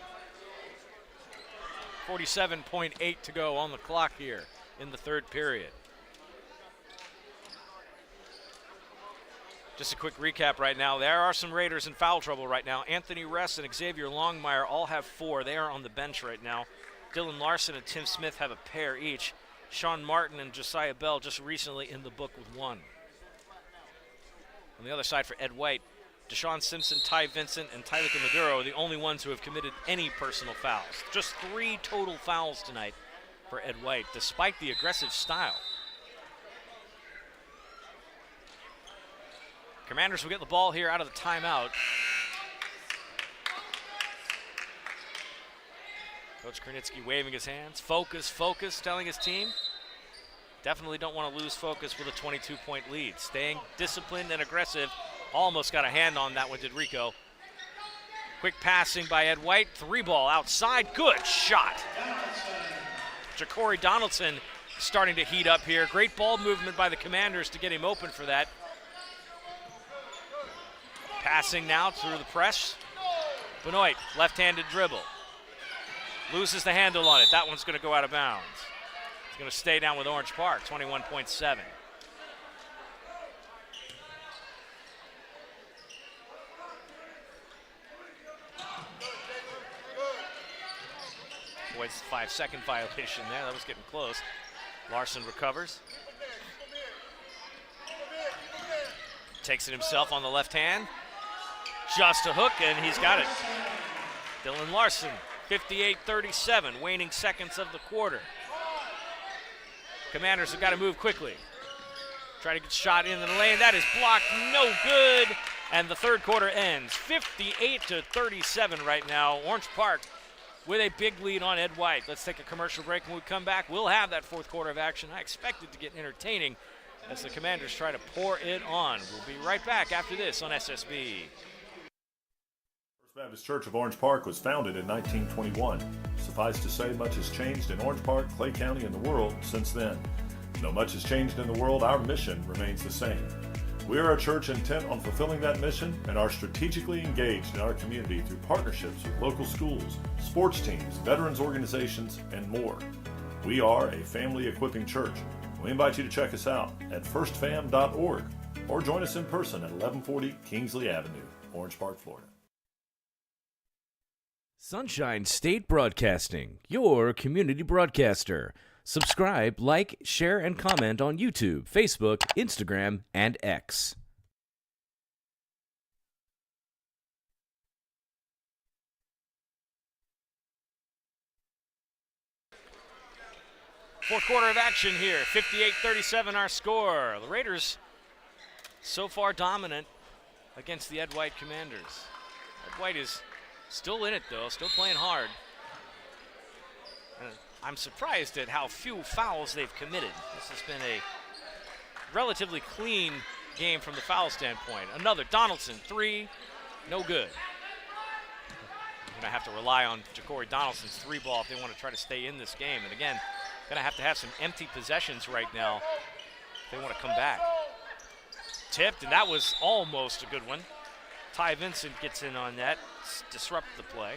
47.8 to go on the clock here in the third period. Just a quick recap right now. There are some Raiders in foul trouble right now. Anthony Ress and Xavier Longmire all have 4. They are on the bench right now. Dylan Larson and Tim Smith have a pair each. Sean Martin and Josiah Bell just recently in the book with 1. On the other side for Ed White, Deshaun Simpson, Ty Vincent, and Tyler Maduro are the only ones who have committed any personal fouls. Just 3 total fouls tonight for Ed White, despite the aggressive style. Commanders will get the ball here out of the timeout. Coach Krnitsky waving his hands. Focus, focus, telling his team. Definitely don't want to lose focus with a 22-point lead. Staying disciplined and aggressive. Almost got a hand on that one, did Rico. Quick passing by Ed White. 3-ball outside. Good shot. Ja'Cory Donaldson starting to heat up here. Great ball movement by the Commanders to get him open for that. Passing now through the press. Benoit, left-handed dribble. Loses the handle on it. That one's going to go out of bounds. It's going to stay down with Orange Park, 21.7. Boyd's 5-second violation there. That was getting close. Larson recovers. Takes it himself on the left hand. Just a hook, and he's got it. Dylan Larson, 58-37, waning seconds of the quarter. Commanders have got to move quickly. Try to get shot in the lane. That is blocked, no good. And the third quarter ends 58-37 right now. Orange Park with a big lead on Ed White. Let's take a commercial break. When we come back, we'll have that fourth quarter of action. I expect it to get entertaining as the Commanders try to pour it on. We'll be right back after this on SSB. First Baptist Church of Orange Park was founded in 1921. Suffice to say, much has changed in Orange Park, Clay County, and the world since then. Though much has changed in the world, our mission remains the same. We are a church intent on fulfilling that mission and are strategically engaged in our community through partnerships with local schools, sports teams, veterans organizations, and more. We are a family equipping church. We invite you to check us out at firstfam.org or join us in person at 1140 Kingsley Avenue, Orange Park, Florida. Sunshine State Broadcasting, your community broadcaster. Subscribe, like, share, and comment on YouTube, Facebook, Instagram, and X. Fourth quarter of action here, 58-37 our score. The Raiders so far dominant against the Ed White Commanders. Ed White is still in it though, still playing hard. I'm surprised at how few fouls they've committed. This has been a relatively clean game from the foul standpoint. Another Donaldson, 3, no good. Going to have to rely on Ja'Cory Donaldson's 3-ball if they want to try to stay in this game. And again, going to have some empty possessions right now if they want to come back. Tipped, and that was almost a good one. Ty Vincent gets in on that, disrupt the play.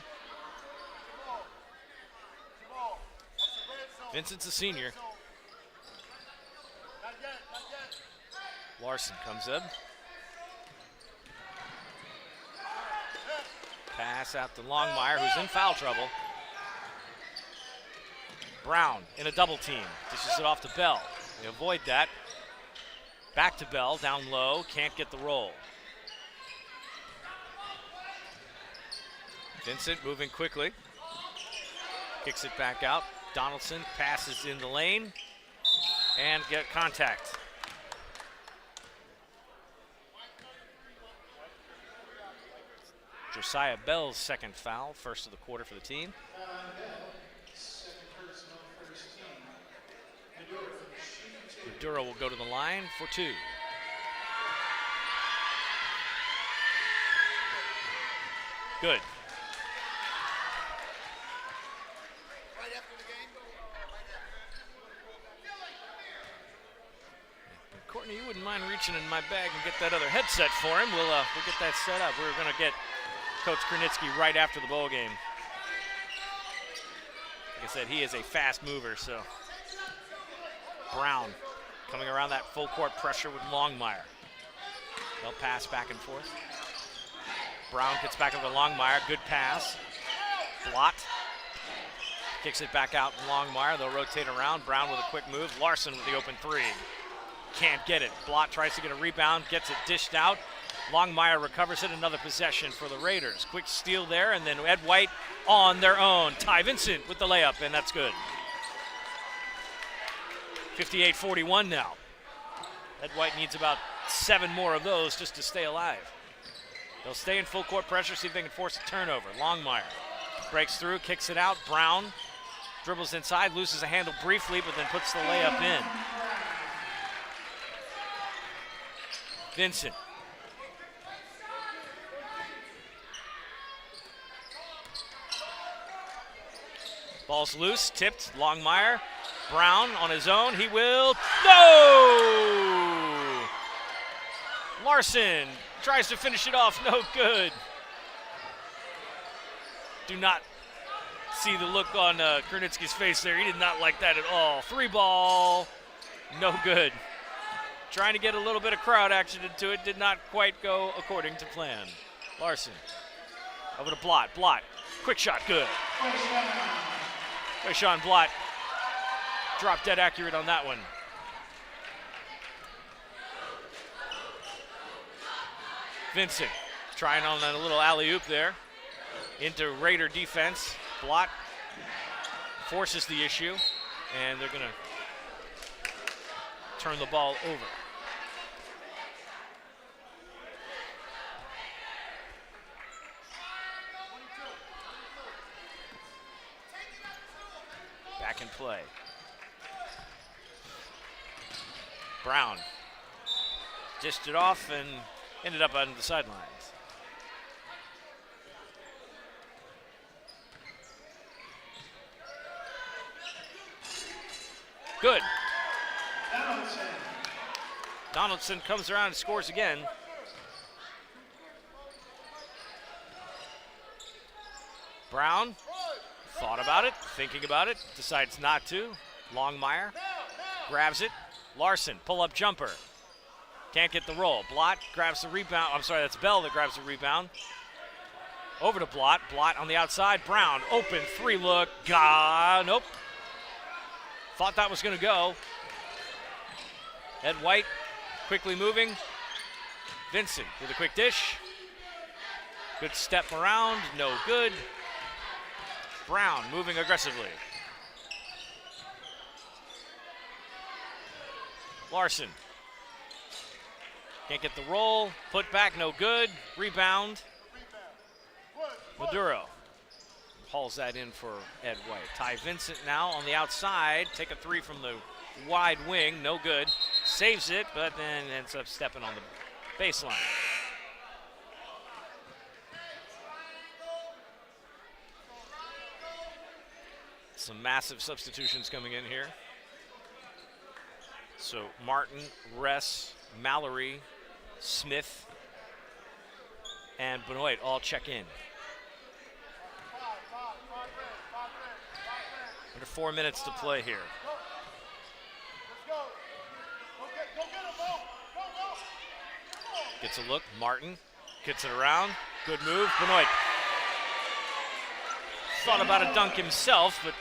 Vincent's a senior. Larson comes in. Pass out to Longmire, who's in foul trouble. Brown in a double team. Dishes it off to Bell. They avoid that. Back to Bell, down low. Can't get the roll. Vincent moving quickly. Kicks it back out. Donaldson passes in the lane and get contact. Josiah Bell's second foul, first of the quarter for the team. Maduro will go to the line for 2. Good. You wouldn't mind reaching in my bag and get that other headset for him. We'll get that set up. We're going to get Coach Krunitsky right after the ball game. Like I said, he is a fast mover, so. Brown coming around that full court pressure with Longmire. They'll pass back and forth. Brown gets back over to Longmire. Good pass. Blott kicks it back out to Longmire. They'll rotate around. Brown with a quick move. Larson with the open three. Can't get it. Blott tries to get a rebound. Gets it dished out. Longmire recovers it. Another possession for the Raiders. Quick steal there, and then Ed White on their own. Ty Vincent with the layup, and that's good. 58-41 now. Ed White needs about 7 more of those just to stay alive. They'll stay in full court pressure, see if they can force a turnover. Longmire breaks through, kicks it out. Brown dribbles inside, loses a handle briefly, but then puts the layup in. Vincent. Ball's loose, tipped. Longmire. Brown on his own. He will. No! Larson tries to finish it off. No good. Do not see the look on Krunitsky's face there. He did not like that at all. 3 ball. No good. Trying to get a little bit of crowd action into it. Did not quite go according to plan. Larson. Over to Blott. Blott. Quick shot. Good. Quayshawn Blott. Drop dead accurate on that one. Vincent trying on a little alley-oop there into Raider defense. Blott forces the issue, and they're going to turn the ball over. Back in play. Brown dished it off and ended up on the sidelines. Good. Donaldson comes around and scores again. Brown thought about it, thinking about it, decides not to. Longmire grabs it. Larson, pull-up jumper. Can't get the roll. Blott grabs the rebound. I'm sorry, that's Bell that grabs the rebound. Over to Blott. Blott on the outside. Brown, open 3 look. Nope. Thought that was going to go. Ed White quickly moving. Vincent with a quick dish. Good step around. No good. Brown moving aggressively. Larson. Can't get the roll. Put back, no good. Rebound. Maduro hauls that in for Ed White. Ty Vincent now on the outside. Take a 3 from the wide wing. No good. Saves it, but then ends up stepping on the baseline. Some massive substitutions coming in here. So Martin, Ress, Mallory, Smith, and Benoit all check in. Under 4 minutes to play here. Gets a look. Martin gets it around. Good move. Benoit thought about a dunk himself, but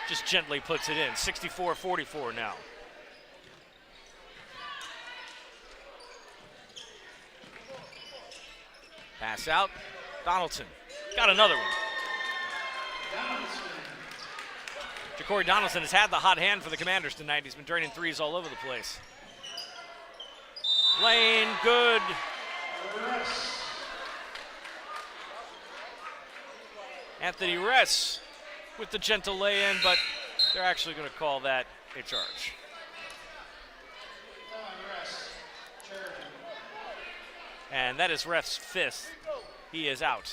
just gently puts it in. 64-44 now. Pass out. Donaldson got another one. Ja'Cory Donaldson has had the hot hand for the Commanders tonight. He's been turning 3s all over the place. Lane, good. Anthony Ress with the gentle lay-in, but they're actually going to call that a charge. And that is Reff's 5th. He is out.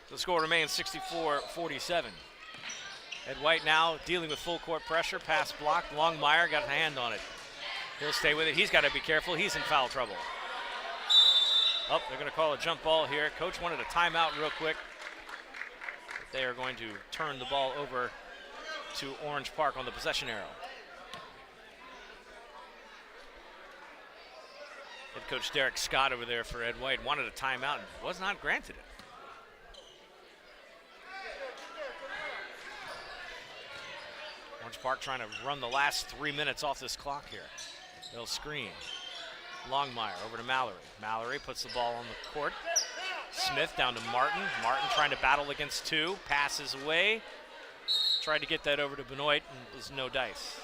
The score remains 64-47. Ed White now dealing with full court pressure. Pass blocked. Longmire got a hand on it. He'll stay with it. He's got to be careful. He's in foul trouble. Oh, they're going to call a jump ball here. Coach wanted a timeout real quick. They are going to turn the ball over to Orange Park on the possession arrow. Head coach Derek Scott over there for Ed White wanted a timeout and was not granted it. Orange Park trying to run the last 3 minutes off this clock here. They'll screen. Longmire over to Mallory. Mallory puts the ball on the court. Smith down to Martin. Martin trying to battle against two. Passes away. Tried to get that over to Benoit and was no dice.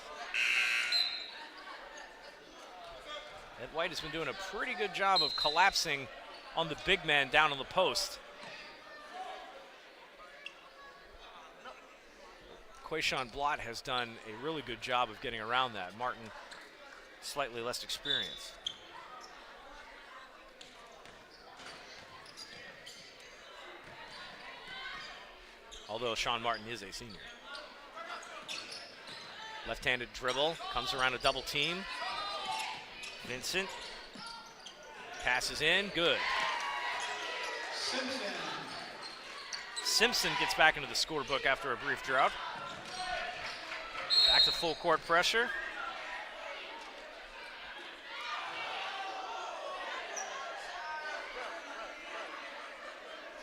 Ed White has been doing a pretty good job of collapsing on the big man down on the post. Quayshawn Blott has done a really good job of getting around that. Martin, slightly less experienced. Although Sean Martin is a senior. Left-handed dribble, comes around a double team. Vincent passes in, good. Simpson gets back into the scorebook after a brief drought. Back to full court pressure.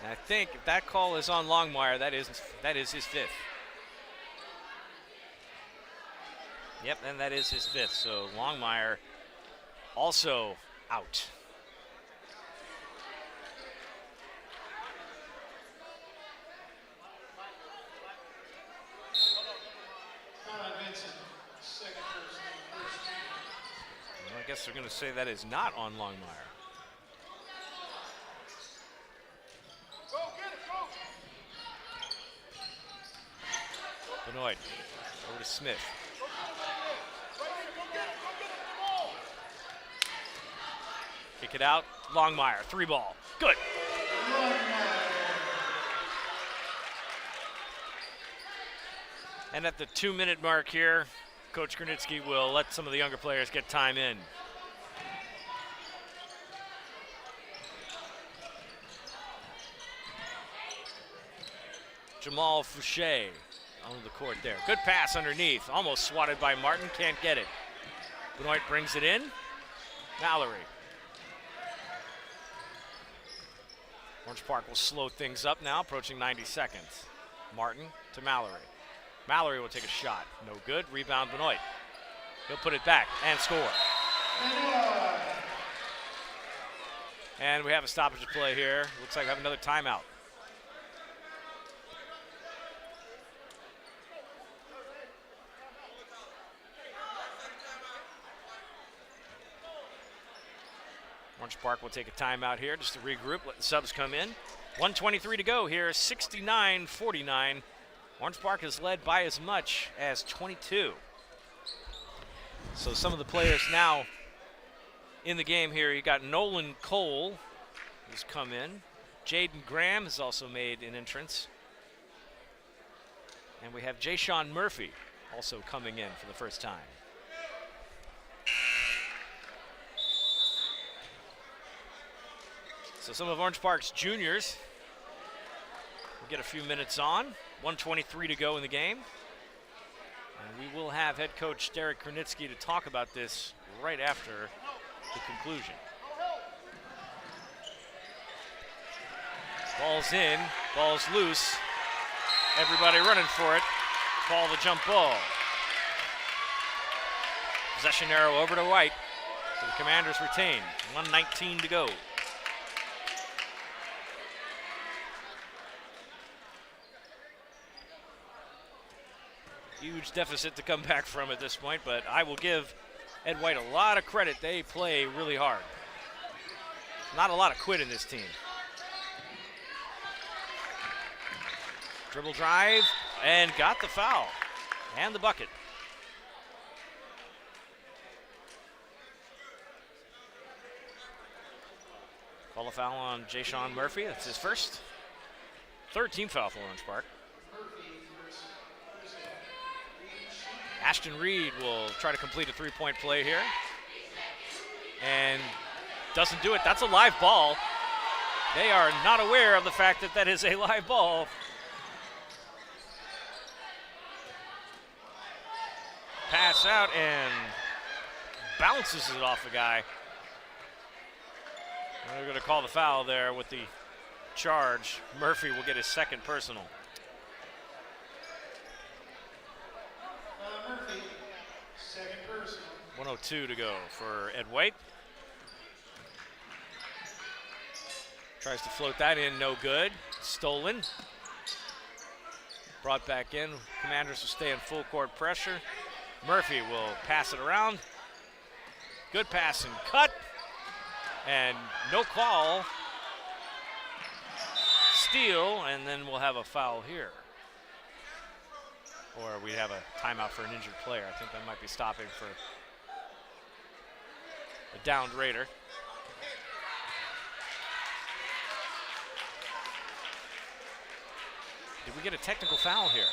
And I think if that call is on Longmire, that is his fifth. Yep, and that is his fifth. So Longmire also out. Well, I guess they're going to say that is not on Longmire. Benoit over to Smith. Kick it out. Longmire, three ball. Good. And at the 2-minute mark here, Coach Grunitzky will let some of the younger players get time in. Jamal Fouché on the court there. Good pass underneath. Almost swatted by Martin. Can't get it. Benoit brings it in. Mallory. Orange Park will slow things up now, approaching 90 seconds. Martin to Mallory. Mallory will take a shot. No good. Rebound Benoit. He'll put it back and score. And we have a stoppage of play here. Looks like we have another timeout. Orange Park will take a timeout here just to regroup, let the subs come in. 1:23 to go here, 69-49. Orange Park is led by as much as 22. So some of the players now in the game here, you got Nolan Cole, who's come in. Jaden Graham has also made an entrance. And we have Jay-Sean Murphy also coming in for the first time. So some of Orange Park's juniors will get a few minutes on. 1:23 to go in the game. And we will have head coach Derek Krunitsky to talk about this right after the conclusion. Ball's in, ball's loose. Everybody running for it. Call the jump ball. Possession arrow over to White. So the Commanders retain. 1:19 to go. Huge deficit to come back from at this point, but I will give Ed White a lot of credit. They play really hard. Not a lot of quit in this team. Dribble drive, and got the foul. And the bucket. Call a foul on Jay-Sean Murphy. That's his first. Third team foul for Orange Park. Ashton Reed will try to complete a three-point play here. And doesn't do it. That's a live ball. They are not aware of the fact that that is a live ball. Pass out and bounces it off the guy. And they're going to call the foul there with the charge. Murphy will get his second personal. Murphy, second personal. 1:02 to go for Ed White. Tries to float that in, no good. Stolen. Brought back in. Commanders will stay in full court pressure. Murphy will pass it around. Good pass and cut. And no call. Steal, and then we'll have a foul here. Or we have a timeout for an injured player. I think that might be stopping for a downed Raider. Did we get a technical foul here?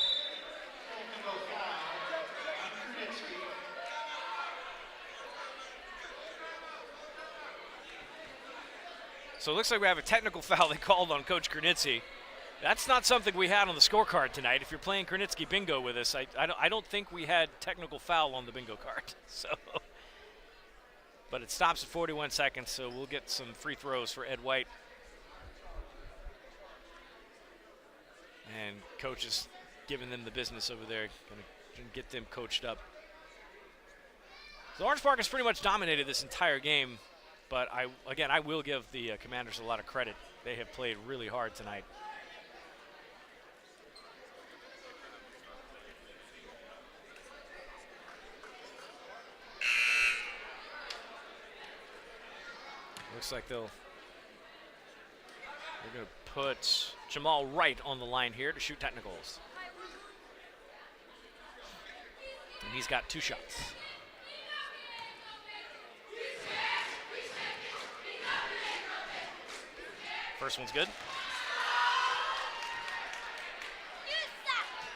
So it looks like we have a technical foul they called on Coach Kernitzy. That's not something we had on the scorecard tonight. If you're playing Kernitsky bingo with us, I don't think we had technical foul on the bingo card. So, but it stops at 41 seconds, so we'll get some free throws for Ed White. And coach is giving them the business over there, going to get them coached up. So Orange Park has pretty much dominated this entire game, but I will give the Commanders a lot of credit. They have played really hard tonight. Looks like they're going to put Jamal Wright on the line here to shoot technicals. And he's got 2 shots. First one's good.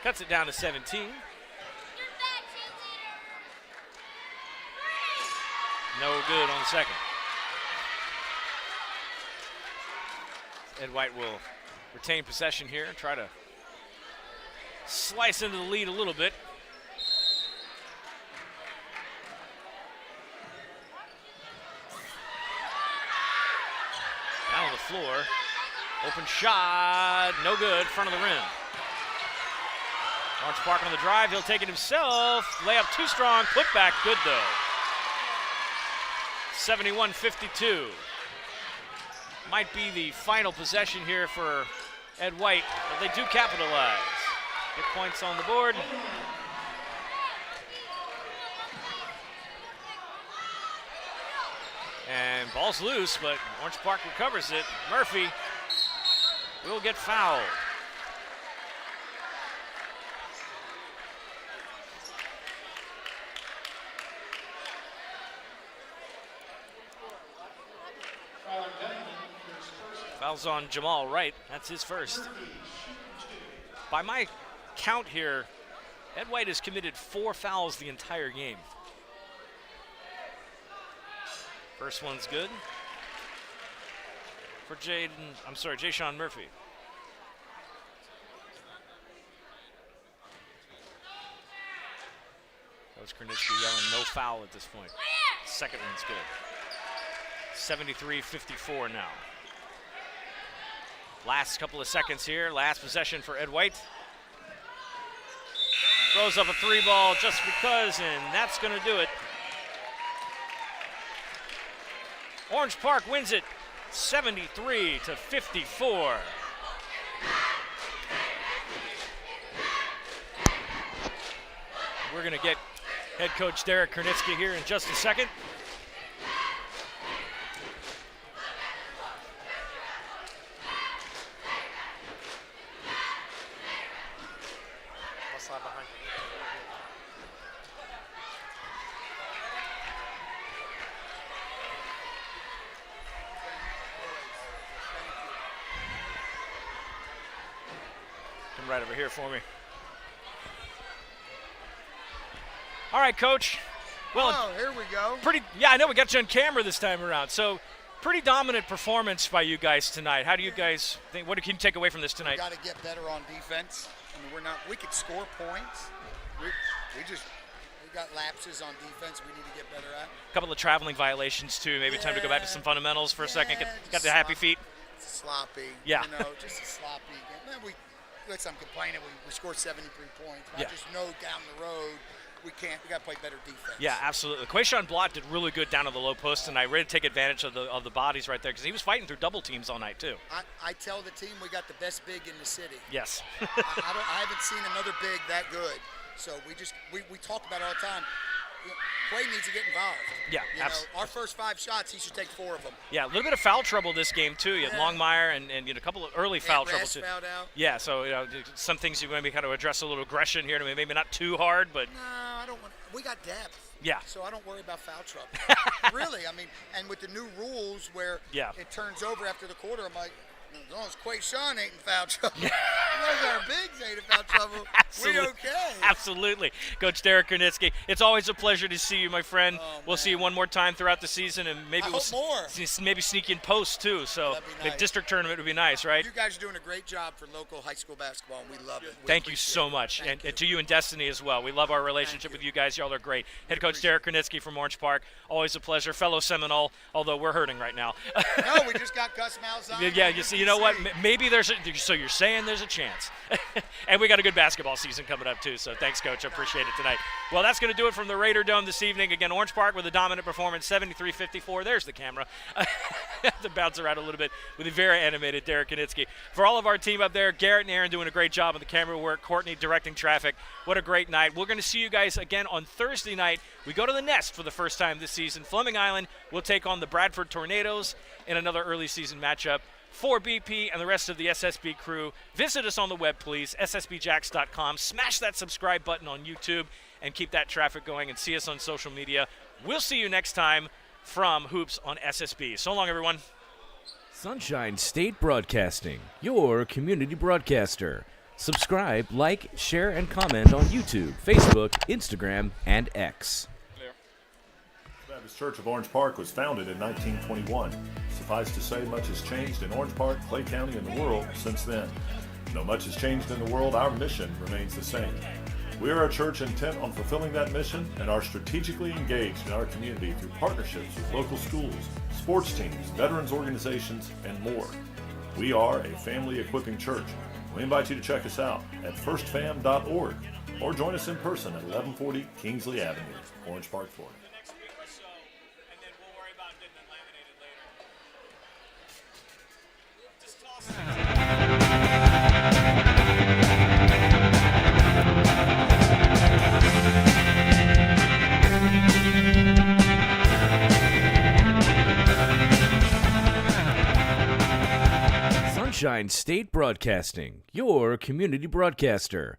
Cuts it down to 17. No good on the second. Ed White will retain possession here and try to slice into the lead a little bit. Down on the floor. Open shot, no good, front of the rim. Orange Park on the drive, he'll take it himself. Layup too strong, put back, good though. 71-52. Might be the final possession here for Ed White, but they do capitalize. Get points on the board. And ball's loose, but Orange Park recovers it. Murphy will get fouled. Foul's on Jamal Wright. That's his first. By my count here, Ed White has committed 4 fouls the entire game. First one's good for Jayshawn Murphy. Coach Kernitsky yelling no foul at this point. Second one's good. 73-54 now. Last couple of seconds here. Last possession for Ed White. Throws up a 3-ball just because, and that's going to do it. Orange Park wins it 73-54. We're going to get head coach Derek Kernitsky here in just a second. Right over here for me. All right, Coach. Well, Oh, here we go. I know we got you on camera this time around. So, pretty dominant performance by you guys tonight. How do you guys think? What can you take away from this We tonight? got to get better on defense. I mean, we could score points. We got lapses on defense we need to get better at. A couple of traveling violations too. Maybe time to go back to some fundamentals for a second. Got the happy feet. Sloppy. Yeah. Just a sloppy game. Man, I'm complaining. We scored 73 points. I Yeah. just know down the road we can't. We got to play better defense. Yeah, absolutely. Quayshawn Blott did really good down on the low post tonight. Ready to take advantage of the bodies right there because he was fighting through double teams all night too. I tell the team we got the best big in the city. Yes. I haven't seen another big that good. So we talk about it all the time. Quay needs to get involved. Yeah, our first 5 shots, he should take 4 of them. Yeah, a little bit of foul trouble this game too. You had Longmire and a couple of early foul trouble Rest too. fouled out. Yeah, so some things you maybe kind of address a little aggression here, maybe not too hard, but No, I don't want. We got depth. Yeah. So I don't worry about foul trouble. Really, I mean, and with the new rules where it turns over after the quarter, I'm like, as long as Quayshawn ain't in foul trouble, as long as our bigs ain't in foul trouble, we okay. Absolutely. Coach Derek Kernitsky, it's always a pleasure to see you, my friend. Oh, we'll see you one more time throughout the season, and maybe I we'll hope more. maybe sneak in post too. So That'd be the nice. district tournament would be nice, right? You guys are doing a great job for local high school basketball, and we love it. We Thank you appreciate so it. much, Thank and to you and Destiny as well. We love our relationship with you guys. Y'all are great. Head coach Derek Kernitsky from Orange Park, always a pleasure. Fellow Seminole, although we're hurting right now. No, we just got Gus Malzahn. Yeah, you see, you know what? Maybe there's so you're saying there's a chance. And we got a good basketball season coming up too, so thanks, Coach. I appreciate it tonight. Well, that's going to do it from the Raider Dome this evening. Again, Orange Park with a dominant performance, 73-54. There's the camera. To bounce around a little bit with a very animated Derek Kernitsky. For all of our team up there, Garrett and Aaron doing a great job on the camera work, Courtney directing traffic. What a great night. We're going to see you guys again on Thursday night. We go to the Nest for the first time this season. Fleming Island will take on the Bradford Tornadoes in another early season matchup. For BP and the rest of the SSB crew, visit us on the web, please, ssbjacks.com. Smash that subscribe button on YouTube and keep that traffic going, and see us on social media. We'll see you next time from Hoops on SSB. So long, everyone. Sunshine State Broadcasting, your community broadcaster. Subscribe, like, share, and comment on YouTube, Facebook, Instagram, and X. Baptist Church of Orange Park was founded in 1921. Suffice to say, much has changed in Orange Park, Clay County, and the world since then. Though much has changed in the world, our mission remains the same. We are a church intent on fulfilling that mission and are strategically engaged in our community through partnerships with local schools, sports teams, veterans organizations, and more. We are a family equipping church. We invite you to check us out at firstfam.org or join us in person at 1140 Kingsley Avenue, Orange Park, Florida. Sunshine State Broadcasting, your community broadcaster.